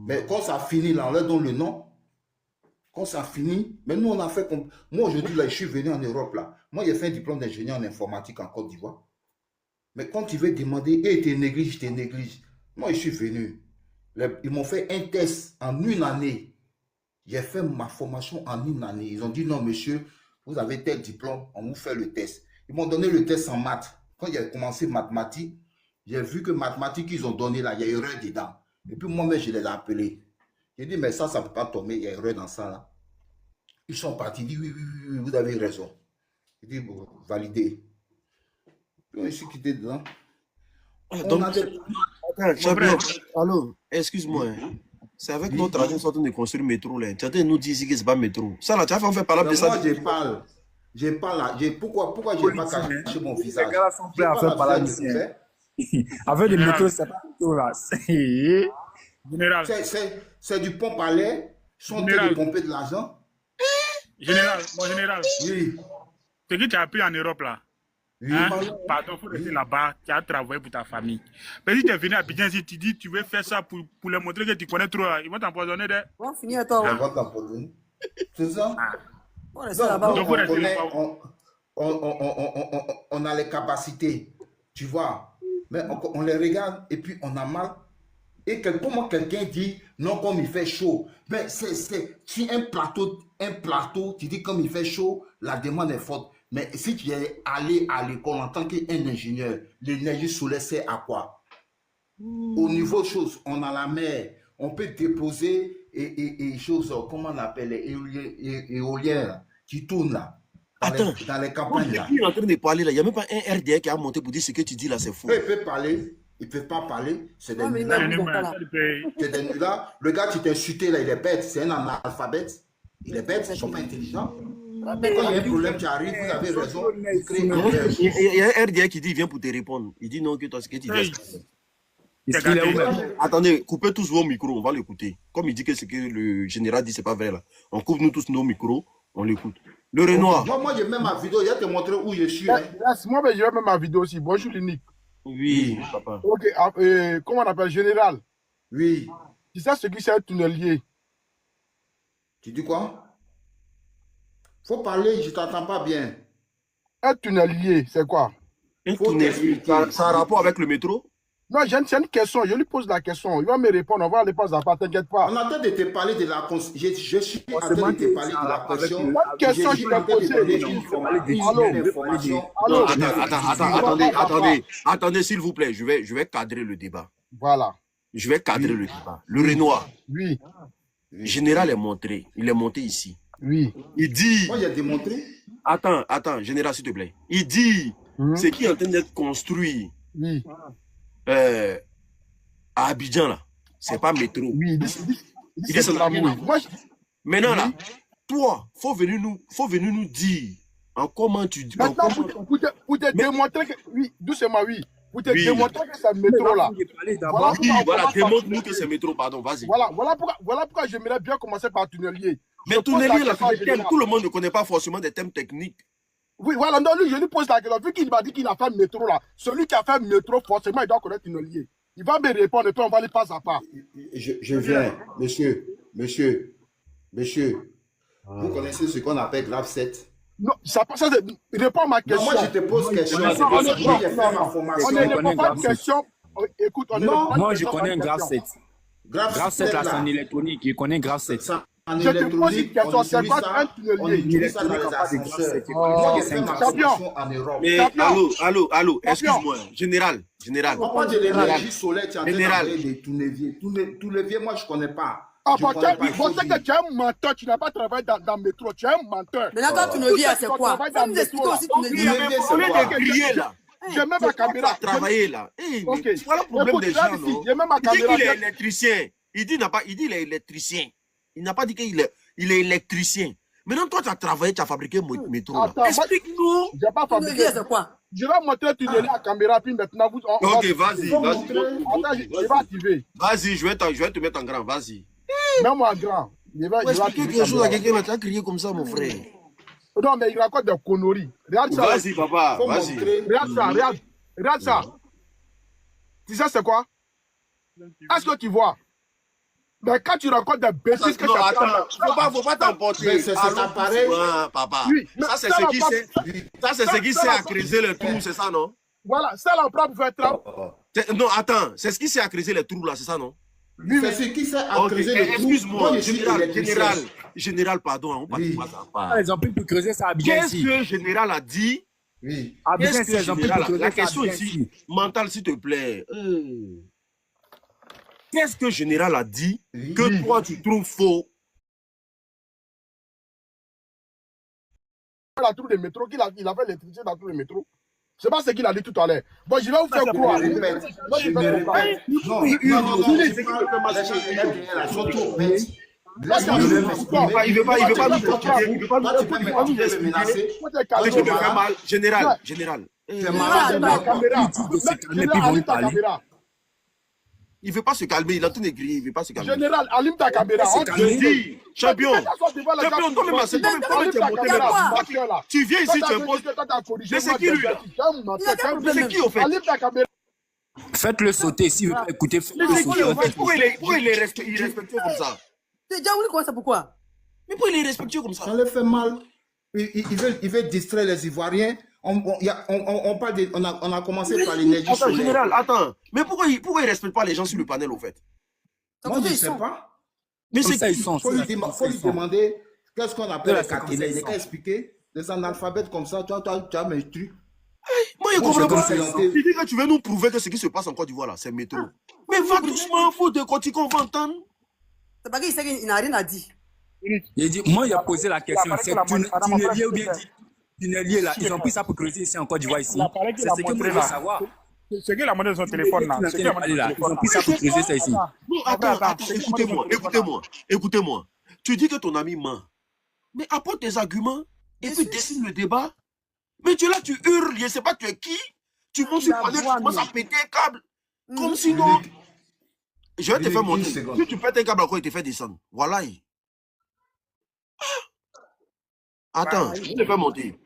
Mais quand ça finit là, on leur donne le nom. Quand ça finit, mais nous on a fait comme. Moi aujourd'hui là, je suis venu en Europe là. Moi j'ai fait un diplôme d'ingénieur en informatique en Côte d'Ivoire. Mais quand tu veux demander, tu négliges, tu négliges. Moi je suis venu. Ils m'ont fait un test en une année. J'ai fait ma formation en une année. Ils ont dit non monsieur, vous avez tel diplôme, on vous fait le test. Ils m'ont donné le test en maths. Quand j'ai commencé mathématiques, j'ai vu que mathématiques qu'ils ont donné là, il y a erreur dedans. Et puis moi-même, je les ai appelés. J'ai dit, mais ça ne peut pas tomber, il y a erreur dans ça. Là. Ils sont partis, ils disent, oui, oui, oui, oui, vous avez raison. J'ai dit, bon, validé. Puis je suis quitté dedans. Ah, donc, attends, Mon Chablan, frère, allô, excuse-moi. Hein. C'est avec Oui. notre agent qui est en train de construire le métro. Là. Tu es en train de nous dire ici que ce n'est pas métro. Ça, là, tu as fait parler de Mais ça. moi, je parle. Je parle là. Pourquoi je n'ai pas Politique, hein. caché mon Les visage? gars là sont Je prêts à parle faire parler avec ici. le Hein. fait. Avec des général, métaux, c'est pas métaux là. général, C'est du pompe à lait. Ils sont en train de général, pomper de l'argent. général, mon général, Oui. ce que tu as appris en Europe là, Oui. hein? Pardon, il faut rester là-bas, tu as travaillé pour ta famille. Mais si tu es venu à Abidjan, si tu dis tu veux faire ça pour leur montrer que tu connais trop, là, ils vont t'empoisonner. On va finir à toi. On va t'empoisonner. C'est ça? On va rester Non, là-bas. donc Donc, vous on restez connaît, là-bas. on a les capacités, tu vois. Mais on les regarde et puis on a mal. Et comment quelqu'un dit non, comme il fait chaud. Mais si un plateau, tu dis comme il fait chaud, la demande est forte. Mais si tu es allé à l'école en tant qu'un ingénieur, l'énergie solaire, c'est à quoi? Au niveau de choses, on a la mer, on peut déposer et choses, comment on appelle, les éoliennes qui tournent là, Attends, dans les moi, campagnes je là. suis en train de parler là. Il n'y a même pas un RDA qui a monté pour dire ce que tu dis là, c'est faux. Eux, ils peuvent parler, ils ne peuvent pas parler, c'est des Ah, mais il nullards. m'a dit C'est bon, voilà. du pays. C'est des nullards. Le gars qui t'a insulté là, il est bête, c'est un analphabète. Il est bête, ils ne sont pas intelligents. Quand il y a un problème qui arrive, vous avez raison, vous créez une Non, erreur. il y a un RDA qui dit il vient pour te répondre. Il dit non, que toi, ce que tu Hey, dis. Est-ce qu'il est regardez, ouvert? Attendez, coupez tous vos micros, on va l'écouter. Comme il dit que ce que le général dit, c'est pas vrai là. On coupe nous tous nos micros, on l'écoute. Le Renoir. Moi j'ai même ma vidéo, il va te montrer où je suis. Hein. Yes, moi, je vais même ma vidéo aussi. Bonjour, l'unique. Oui, papa. Ok, comment on appelle général? Oui. Tu sais ce qui c'est un tunnelier? Tu dis quoi? Faut parler, je t'entends pas bien. Un tunnelier, c'est quoi? Un Faut tunnel, t'expliquer. ça a un rapport avec le métro? Non, c'est une question. Je lui pose la question. Il va me répondre. On va aller pas à part. T'inquiète On pas. est en train de te parler de la je suis en train Forcément de te que parler ça de a la rapport avec question. le- Une question Je qu'il suis en a train de posée. donner Il faut parler des Allô? tunnels, il faut parler des- Allô? Non, Papa. attendez, s'il vous plaît, je vais cadrer le débat. Voilà. Je vais cadrer le débat. Le Renoir, Oui. général est montré, il est monté ici. Oui. Il dit, Moi, j'ai démontré. attends, général, s'il te plaît. Il dit, Mhm. ce qui est en train d'être construit Oui. à Abidjan, là, c'est pas métro. Oui. Il dit Il dit, c'est ça de n'a rien à l'amour. voir. Moi, Maintenant, là, toi, faut venir nous dire en comment tu dis. maintenant, pour te démontrer que. Oui, doucement, oui. Pour te Oui. démontrer que c'est le métro là. Il faut parler d'abord. Voilà. Oui, voilà, Comment ça- démontre-nous que c'est métro, pardon, vas-y. Voilà pourquoi j'aimerais bien commencer par tunnelier. Mais Je pose la tunnelier, là, question c'est à des thèmes. général. Tout le monde ne connaît pas forcément des thèmes techniques. Oui, voilà, non, lui, je lui pose la question. Vu qu'il m'a dit qu'il a fait le métro là, celui qui a fait le métro, forcément, il doit connaître tunnelier. Il va me répondre et puis on va aller pas à pas. Je viens, monsieur. Vous connaissez ce qu'on appelle grave 7? Non, ça répond à ma Non, question. moi, je te pose question. Non, C'est parce que non, j'ai fait non, ma on formation. ne Je répond connais pas à grave une sept. question. Écoute, on ne Non. répond pas à une Moi, je question, connais pas un une grave question. 7. Grave Grave 7, là, c'est en là. électronique. Je connais un grave 7. Ça, en Je te pose une électronique, question, on c'est utilise quoi ça, un on tunnelier? utilise ça dans les Électronique, pas des grave ascenseurs. 7. Moi, j'ai C'est fait un ma grave 7. formation en Europe. Mais Champion. allô, excuse-moi, général. On parle de l'énergie solaire, tu es en train Général. d'envoyer des tunneliers. Tunneliers, moi, je ne connais pas. Ah, Je bah, connais pas, il tu faut sais dire. que tu es un menteur, tu n'as pas travaillé dans le métro, tu es un menteur. Maintenant, toi, tu ne viens, c'est quoi? Travaille Faut dans nous le expliquer métro, aussi, là. tu ne Il viens. est bien, On c'est est quoi? de crier là. J'ai même ma caméra. À travailler là. Eh, Ok. mais voilà le problème Écoute, des là, gens, ici, non? j'ai même ma Il dit caméra. qu'il est électricien. Il dit il est électricien. Il n'a pas dit qu'il est électricien. Maintenant, toi, tu as travaillé, tu as fabriqué un métro là. Attends, moi- Explique-nous. J'ai pas Tu ne fabriqué. viens, c'est quoi? Je vais montrer le tunnelier à caméra, puis maintenant, Ok, vas-y. Attends, je vais activer. Vas-y, je vais te mettre en grand, vas-y. Mets-moi en grand. Je vais Pour expliquer activer quelque chose à caméra. quelqu'un là, tu as crié comme ça, mon frère. Non, mais il raconte des conneries. Regarde ça. Vas-y, papa, Faut vas-y. montrer. Regarde ça, regarde ça. Tu sais c'est quoi? Est-ce que tu vois? Mais quand tu racontes des bêtises que Non, tu as attends, faut pas t'emporter. Mais c'est cet Allons appareil. doucement, papa. Oui, mais Ça, c'est ça ce va qui pas- sait. Ça, c'est ce qui ça sait va à pas- creuser les trous, c'est ça, non? Voilà, ça là, on prend pour faire trap. Non, attends, c'est ce qui sait à creuser les trous là, c'est ça, non? Oui, C'est mais ce qui sait à Ok, creuser le trou. excuse-moi, Moi, je suis électricien. général, pardon, on passe Oui. pas ça. Ah, les ampoules pour creuser ça à Abidjan Qu'est-ce ici. que général a dit? Oui. Abidjan Qu'est-ce ici, que les ampoules général pour a- creuser La ça à question Abidjan ici, mentale, s'il te plaît. Qu'est-ce que le général a dit que Oui. toi, tu trouves faux? La tour de métro, il avait l'électricité dans tous les métros. C'est pas ce qu'il a dit tout à l'heure. Bon, je vais vous faire croire. Je répète, Moi, je me répète. Non, elles sont trop bêtes. Laisse-moi me m'exprimer. Il veut pas nous Toi, protéger. tu peux me menacer. Ce qui me fait mal, général. Tu es malade. Allume ta caméra. Il ne veut pas se calmer, il est en train de griller, il ne veut pas se calmer. Général, allume ta caméra. Je dis, champion, toi-même là, c'est toi-même qui es monté là. Tu viens ici, tu imposes. Mais c'est qui lui là? C'est qui au fait? Allume ta caméra. Faites-le sauter s'il veut pas écouter. Mais c'est qui au fait? Pourquoi il est respectueux comme ça? Tu es déjà voulu comment ça, pourquoi? Mais pourquoi il est respectueux comme ça? Ça leur fait mal. Ils veulent distraire les Ivoiriens. On a commencé par l'énergie Attends, solaire. général, attends. Mais pourquoi il ne respecte pas les gens sur le panel au fait? Moi, je ne sais pas. Mais Comme c'est ça, ils qui? sont. Il faut lui demander qu'est-ce qu'on appelle les caquinés. Il c'est n'est qu'à expliquer. Des analphabètes comme ça, toi, tu as m'instruit. Moi, je ne comprends pas. présenté. Tu dis que tu veux nous prouver que ce qui se passe en Côte d'Ivoire là, c'est métro. Mais va doucement, faut de côté qu'on va entendre. C'est pas qu'il sait qu'il n'a rien à dire. Il dit, moi, il a posé la question, c'est tunnelier ou bien dit tunnelier là, ils ont pris ça pour creuser ici en Côte d'Ivoire ici. C'est ce que moi je veux savoir. C'est qu'il a monté son téléphone là. C'est qu'il a monté son Ils ont téléphone. pris ça pour creuser ça ici. Non, attends, écoutez-moi. Tu dis que ton ami ment. Mais apporte tes arguments et puis dessine le débat. Mais tu es là, tu hurles, je ne sais pas tu es qui. Tu montes sur le panel, tu commences à péter un câble. Comme sinon. Je vais te faire monter. Si tu pètes un câble encore, il te fait descendre. Voilà. Attends, je te fais monter.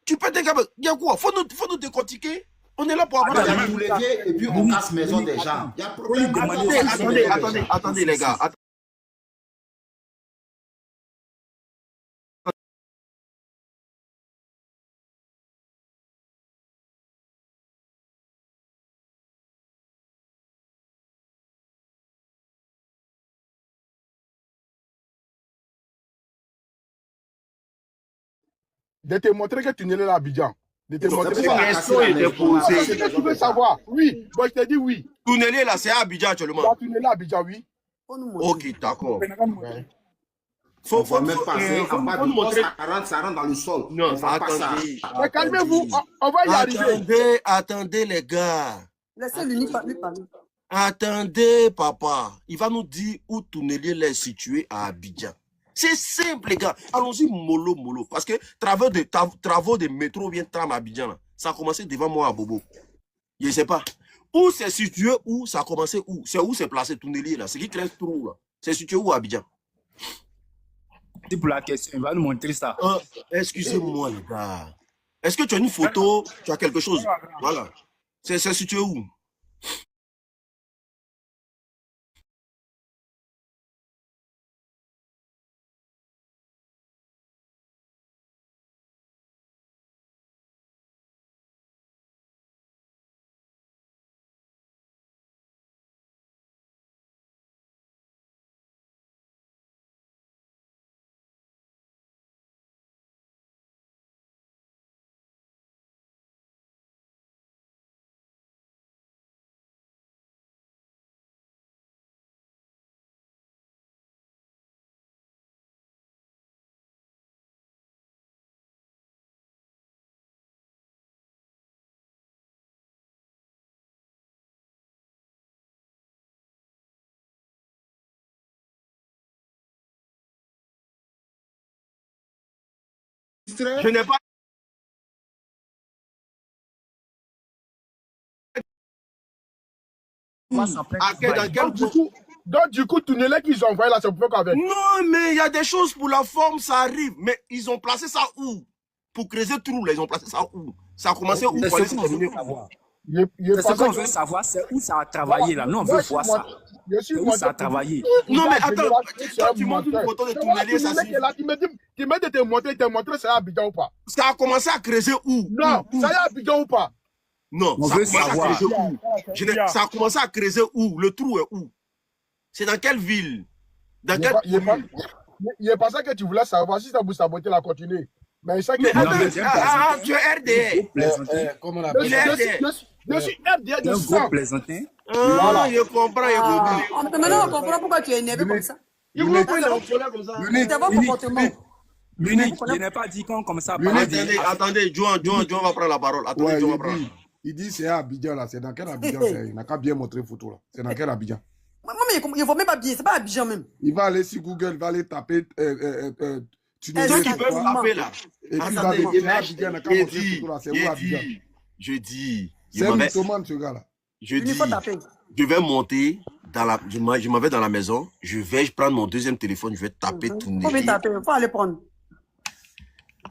Tu pètes un câble. Il y a quoi? Faut nous décortiquer. On est là pour avoir On nous lever et puis on casse maison des gens. Il y a problème. Attendez, les gars. De te montrer que tu n'es là à Abidjan. De te montrer C'est pas que la question était posée. c'est ce que tu veux savoir. Oui. Bon, je te dis oui. Tournelier là, c'est à Abidjan actuellement. Quand tu n'es là à Abidjan, oui. Faut nous montrer. Ok, d'accord. Ouais. On va même passer faut en bas nous du poste, montrer. ça rentre dans le sol. Non, On va pas ça. attendez. Mais calmez-vous, on va y arriver. Attendez les gars. Laissez l'unique lui parler. Attendez, papa. Il va nous dire où Tournelier est situé à Abidjan. C'est simple, les gars. Allons-y mollo. Parce que travaux de métro bien tram à Abidjan, là, ça a commencé devant moi à Bobo. Je ne sais pas. Où c'est situé, où ça a commencé, où c'est placé Tournelier, là. C'est qui crée ce trou, là. C'est situé où à Abidjan? C'est pour la question, il va nous montrer ça. Excusez-moi, les gars. Est-ce que tu as une photo? Tu as quelque chose? Voilà. C'est situé où? Je n'ai pas. Donc, du coup, Tournelier qu'ils ont envoyé là, c'est pour faire avec. Non, mais il y a des choses pour la forme, ça arrive. Mais ils ont placé ça où? Pour creuser le trou, là, ils ont placé ça où? Ça a commencé où? C'est Pour aller ce se qu'on veut terminer où? savoir. C'est C'est ce qu'on veut savoir, c'est où ça a travaillé là. Nous, on veut voir ça. C'est où ça a travaillé. Non, mais attends, quand tu montres une photo de Tournelier, ça suffit. Tu m'as dit te montrer c'est à Abidjan ou pas? Ça a commencé à creuser où? Non, c'est à Abidjan ou pas? Non, On ça a veut commencé à savoir. creuser où? Ça a commencé à creuser où? Le trou est où? C'est dans quelle ville? Dans quelle commune? Il est pas ça que tu voulais savoir. Si ça vous saboter, la continuer. Mais il sait que. Mais Non, mais attends, tu es RDA. plaisantin. Je suis RDA de Un gros sang. plaisantin. Ah, je comprends, je Ah, comprends. maintenant, on comprend pourquoi tu es énervé comme ça. Je comprends, il est en colère comme ça. C'est votre comportement. L'unique, je n'ai pas dit qu'on comme ça. Attendez, Joan va prendre la parole. Attendez, Ouais, Joan va prendre. il dit c'est à Abidjan là. C'est dans quel Abidjan c'est? Il n'a qu'à bien montrer photo là. C'est dans quel Abidjan? Moi, mais il ne faut même pas bien. C'est pas Abidjan même. Il va aller sur Google, il va aller taper Tunisie. Ceux qui peuvent taper là. Et puis il va Attendez, vérifier Abidjan, il n'a qu'à montrer photo là. C'est où Abidjan? je dis, C'est un mythomane ce gars là. je Il dis, faut taper. je vais monter dans la, je m'en vais dans la maison, je prendre mon deuxième téléphone, je vais taper Il faut Tunisie. taper. Il faut aller prendre.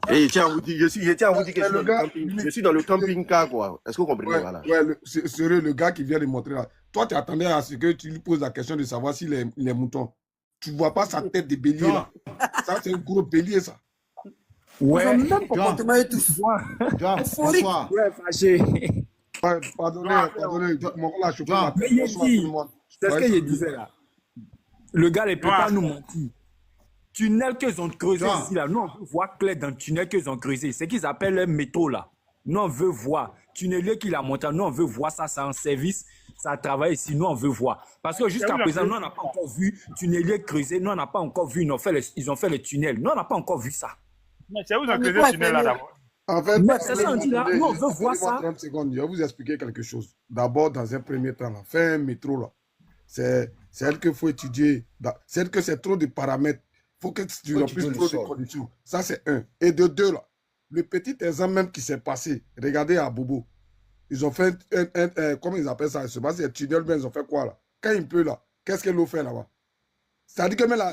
Et je tiens à vous dire, je tiens à vous dire que Mais je suis le dans le gars, camping. Je suis dans le camping-car, quoi. Est-ce que vous comprenez? Ouais, Voilà. ouais, c'est sérieux, le gars qui vient de montrer là. Toi, tu attendais à ce que tu lui poses la question de savoir s'il est mouton. Tu vois pas sa tête de bélier là. Ça, c'est un gros bélier, ça. Ils ont Ouais. le même comportement et tous. John, Euphorique. bonsoir. Ouais, fâché. Pardonnez, mon rôle a chauffé ma Mais tête. il Bonsoir dit, tout le monde. c'est ce Ouais, que je c'est- disais là. Le gars ne peut pas nous mentir. Tunnel qu'ils ont creusé Jean. ici là, nous on veut voir clair dans le tunnel qu'ils ont creusé. C'est qu'ils appellent un métaux là. Nous on veut voir. Tunnelier qui l'a monté, nous on veut voir ça, c'est en service, ça travaille ici, nous on veut voir. Parce que jusqu'à présent, nous on n'a pas encore vu tunnelier creusé, nous on n'a pas encore vu, ils ont fait le tunnel. Nous on n'a pas encore vu ça. Mais c'est où ils ont On est creusé pas ce tunnel là fermé. d'abord? En fait, Mais c'est ça, on dit là, attendez, nous, on veut voir donnez-moi ça. 30 secondes, je vais vous expliquer quelque chose. D'abord, dans un premier temps, là, faire un métro, là, c'est elle qu'il faut étudier. C'est elle que c'est trop de paramètres. Il faut que tu Faut remplisses étudier le trop de sol. conditions. Ça, c'est un. Et de deux, là, le petit exemple même qui s'est passé, regardez à Bobo. Ils ont fait comment ils appellent ça? Je sais pas si c'est tunnel, mais ils ont fait quoi, là? Quand il pleut, là, qu'est-ce que l'eau fait là-bas? C'est-à-dire que même là,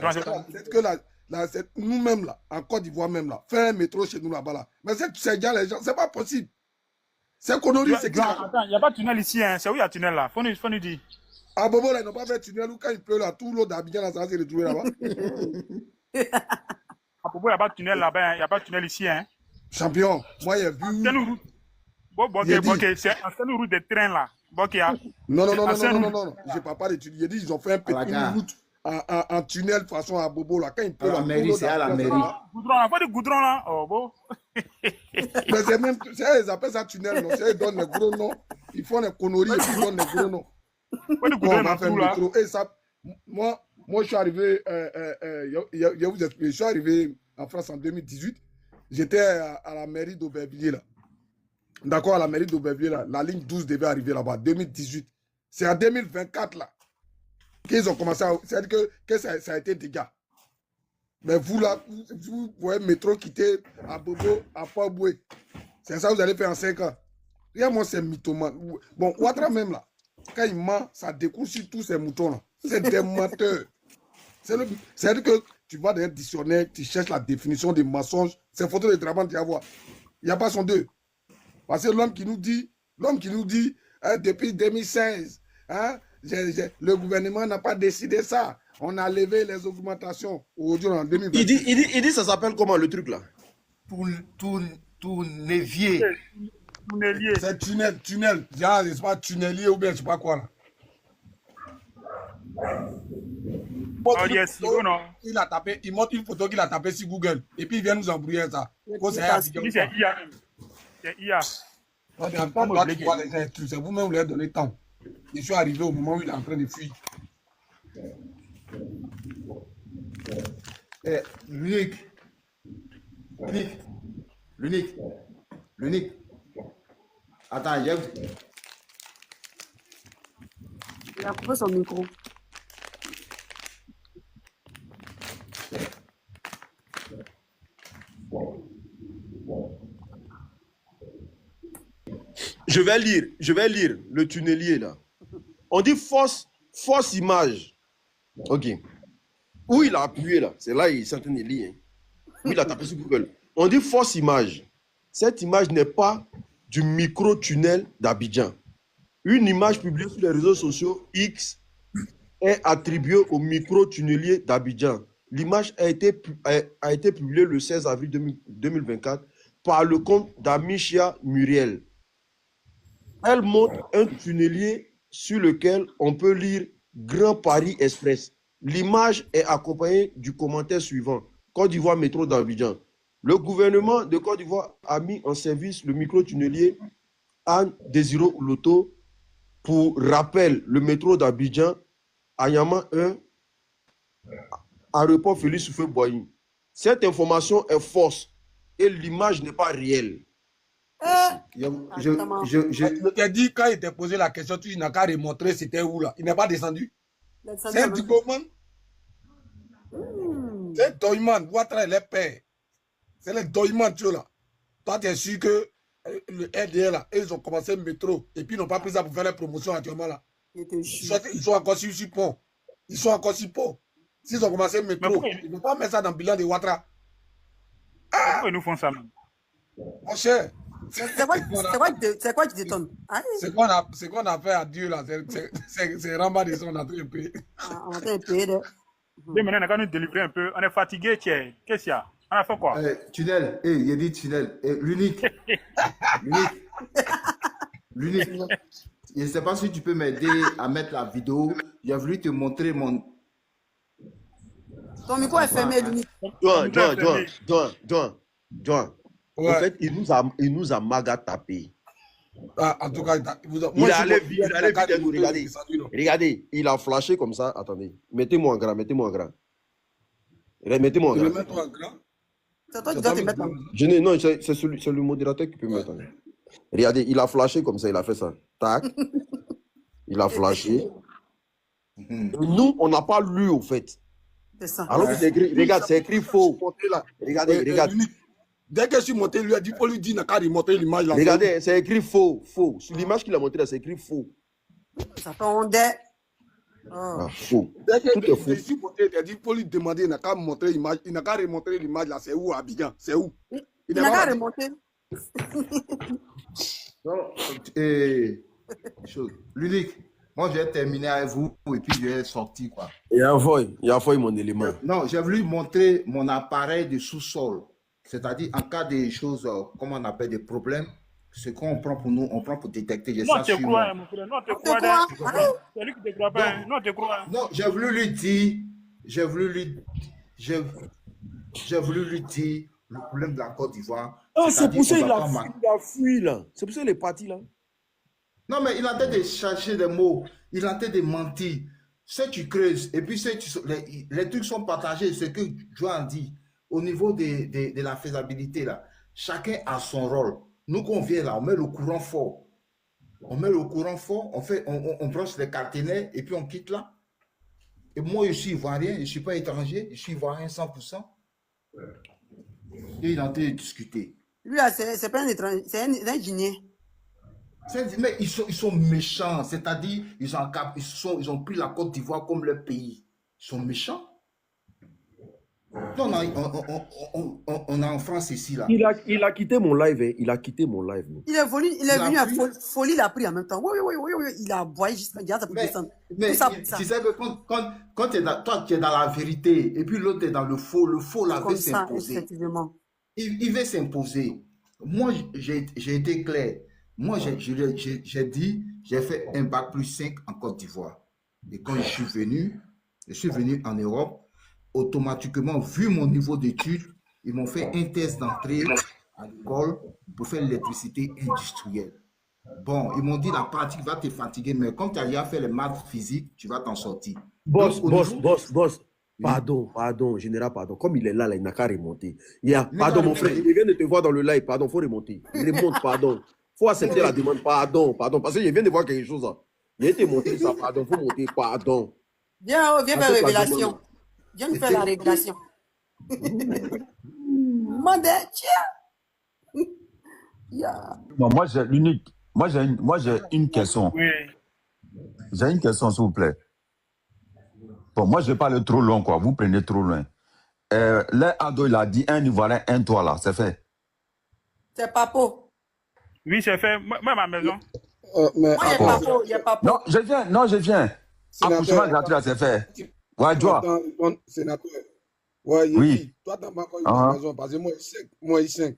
c'est que nous-mêmes, là, en Côte d'Ivoire même, là, faire un métro chez nous là-bas, là. Mais c'est déjà les gens, c'est pas possible. C'est qu'on aurait c'est Attends, il n'y a pas de tunnel ici, hein. C'est où il y a tunnel là? Faut nous dire. À Bobo, là, ils n'ont pas fait tunnel où quand il pleut, là, tout l'eau d'Abidjan, là, ça va se retrouver là-bas. À propos, il n'y a pas de tunnel là-bas, il n'y a pas de tunnel ici, hein. Champion, moi, j'ai vu. Ancienne route. Bon, Il a dit- c'est ancienne route des trains là. Bon, qu'il y a. Non, j'ai pas parlé de tunnel. J'ai dit, ils ont fait À la une gare. route en tunnel façon à Bobo, là, quand il pleut, À la là, tout mairie, l'eau c'est à la d'Abidjan, mairie. ça va. Goudron là, pas de goudron là. Oh, bon. Mais c'est même, c'est ils appellent ça tunnel, non? C'est eux qui donnent les gros noms. Ils font les conneries et puis ils donnent les gros noms. Pas de Bon, goudron on va dans faire tout un là. métro. Et ça, moi, je suis arrivé, je vous explique, je suis arrivé en France en 2018. J'étais à la mairie d'Aubervilliers, là. D'accord, à la mairie d'Aubervilliers, là. La ligne 12 devait arriver là-bas, 2018. C'est en 2024, là, qu'ils ont commencé à... C'est-à-dire que ça a été des gars. Mais vous, là, vous voyez métro quitter à Bobo, à Port-Boué. C'est ça que vous allez faire en 5 ans. Regarde, moi, c'est mythomane. Bon, Ouattara même, là, quand il ment, ça découle sur tous ces moutons-là. C'est des menteurs. C'est-à-dire que tu vas dans un dictionnaire, tu cherches la définition des mensonges. Ces photos de Draman, tu vas voir. Il n'y a pas son deux. Parce que l'homme qui nous dit, hein, depuis 2016, hein, le gouvernement n'a pas décidé ça. On a levé les augmentations. Aujourd'hui, en 2020. Il dit ça s'appelle comment le truc là? Tournevier. Tunnelier. C'est tunnel. Genre, c'est pas tunnelier ou bien je sais pas quoi là. Oh, yes, non. Il montre une photo qu'il a tapé sur Google. Et puis il vient nous embrouiller ça. C'est Lui, c'est IA même. C'est IA. C'est vous-même qui lui avez donné temps. Je suis arrivé au moment où il est en train de fuir. L'unique. Attends, Il a coupé son micro. Je vais lire le tunnelier là. On dit fausse image. Ok. Où il a appuyé là, c'est là il est en train de lire. Hein. Où il a tapé sur Google. On dit fausse image. Cette image n'est pas du micro-tunnel d'Abidjan. Une image publiée sur les réseaux sociaux X est attribuée au micro-tunnelier d'Abidjan. L'image a été publiée le 16 avril 2024 par le compte d'Amicia Muriel. Elle montre un tunnelier sur lequel on peut lire Grand Paris Express. L'image est accompagnée du commentaire suivant. Côte d'Ivoire métro d'Abidjan. Le gouvernement de Côte d'Ivoire a mis en service le micro-tunnelier Anne Désiro Loto Pour rappel, le métro d'Abidjan, Ayama 1, aéroport Félix Houphouët-Boigny. Cette information est fausse et l'image n'est pas réelle. Je t'ai dit, quand il t'a posé la question, tu n'as qu'à remontrer c'était où là. Il n'est pas descendu. C'est un diplôme. C'est Doyman. Ouattara, il est père. C'est le Doyman, tu là. Toi, tu es sûr que le RDL là, ils ont commencé le métro et puis ils n'ont pas pris ça pour faire la promotion actuellement là. Ils sont encore sur pont. Ils sont encore sur pont. S'ils ont commencé le métro, ils ne vont pas mettre ça dans le bilan de Ouattara. Pourquoi ils nous font ça, même? Mon cher. C'est quoi qui t'étonne? C'est qu'on a fait à Dieu là. C'est Ramba de son entrée pays. On a un pays de. Mais maintenant, on a qu'à nous délivrer un peu. On est fatigué, tiens. Qu'est-ce qu'il y a? On a fait quoi? Tunnel, il a dit tunnel. L'unique. L'unique. Je ne sais pas si tu peux m'aider à mettre la vidéo. J'ai voulu te montrer mon. Ton micro est fermé, l'unique. John. Ouais. En fait, il nous a maga tapé. En tout cas, Il allait vite, regardez, il a flashé comme ça. Attendez, mettez-moi en grand. Mettez-moi en grand. C'est toi qui dois te mettre en grand. Non, c'est le modérateur qui peut mettre en grand. Regardez, il a flashé comme ça, il a fait ça. Tac. Il a flashé. Nous, on n'a pas lu au fait. C'est ça. Alors que c'est écrit, regarde, c'est écrit faux. Regarde. Dès que je suis monté, il lui a dit, pour lui dire, n'a qu'à remonter l'image là. Regardez, c'est écrit faux. Sur l'image qu'il a montrée là, c'est écrit faux. Ça fait Faux. Dès que Tout est faux. je suis monté, il a dit, pour lui demander, il n'a qu'à montrer l'image, il n'a qu'à remontrer l'image là. C'est où, Abidjan? C'est où? Il n'a qu'à remonter. L'unique. Moi, je vais terminer avec vous et puis je vais sortir, quoi. Il y a fouillé mon élément. Non, j'ai voulu montrer mon appareil de sous-sol. C'est-à-dire, en cas de choses, comment on appelle des problèmes, ce qu'on prend pour nous, on prend pour détecter. Non, tu crois, mon frère. Non, tu crois. C'est lui qui te croit pas. Non, tu crois. Non, j'ai voulu lui dire, le problème de la Côte d'Ivoire. C'est pour ça qu'il a fui là. C'est pour ça qu'il est parti là. Non, mais il a en train de chercher des mots. Il a en train de mentir. Ce que tu creuses, et puis les trucs sont partagés. Ce que Joan dit, au niveau de la faisabilité, là, chacun a son rôle. Nous, qu'on vient là, on met le courant fort. On branche les caténaires et puis on quitte là. Et moi, je suis ivoirien, je ne suis pas étranger, je suis ivoirien 100%. Et il est en train de discuter. Lui, là, c'est pas un étranger, c'est un Guinéen. Mais ils sont méchants, c'est-à-dire ils ont pris la Côte d'Ivoire comme leur pays. Ils sont méchants. Non, on a en France ici là. Il a quitté mon live. Il a quitté mon live. Il est venu à folie, il a pris en même temps. Oui. Il a aboyé jusqu'à dire ça pour descendre. Mais tu sais que quand toi tu es dans la vérité et puis l'autre est dans le faux là veut s'imposer. Il veut s'imposer. Moi, j'ai été clair. Moi, j'ai dit, j'ai fait un bac+5 en Côte d'Ivoire. Et quand je suis venu en Europe, automatiquement, vu mon niveau d'études, ils m'ont fait un test d'entrée à l'école pour faire l'électricité industrielle. Bon, ils m'ont dit la pratique va te fatiguer, mais comme tu as déjà fait les maths physiques, tu vas t'en sortir. Boss. Pardon, général, pardon. Comme il est là, il n'a qu'à remonter. Pardon, mon frère, il vient de te voir dans le live, pardon, il faut remonter. Il remonte, pardon. Il faut accepter la demande, pardon, parce que je viens de voir quelque chose. Il a été monté, ça, pardon, il faut monter, pardon. Viens faire révélation. Viens nous faire la révélation. Non, moi, j'ai l'unique. Moi, j'ai une question. Oui. J'ai une question, s'il vous plaît. Bon, moi, je vais pas aller trop loin, quoi. Vous prenez trop loin. Là, Ado, il a dit un Ivoirien, un toit, là. C'est fait. C'est Papo. Oui, c'est fait. Moi, ma maison. Moi, il y a Papo. Non, je viens. Accouchement gratuit, là, c'est fait. Ouais, Joa. Sénateur. Ouais, oui. Toi, t'as pas encore eu ma maison parce que moi, il 5.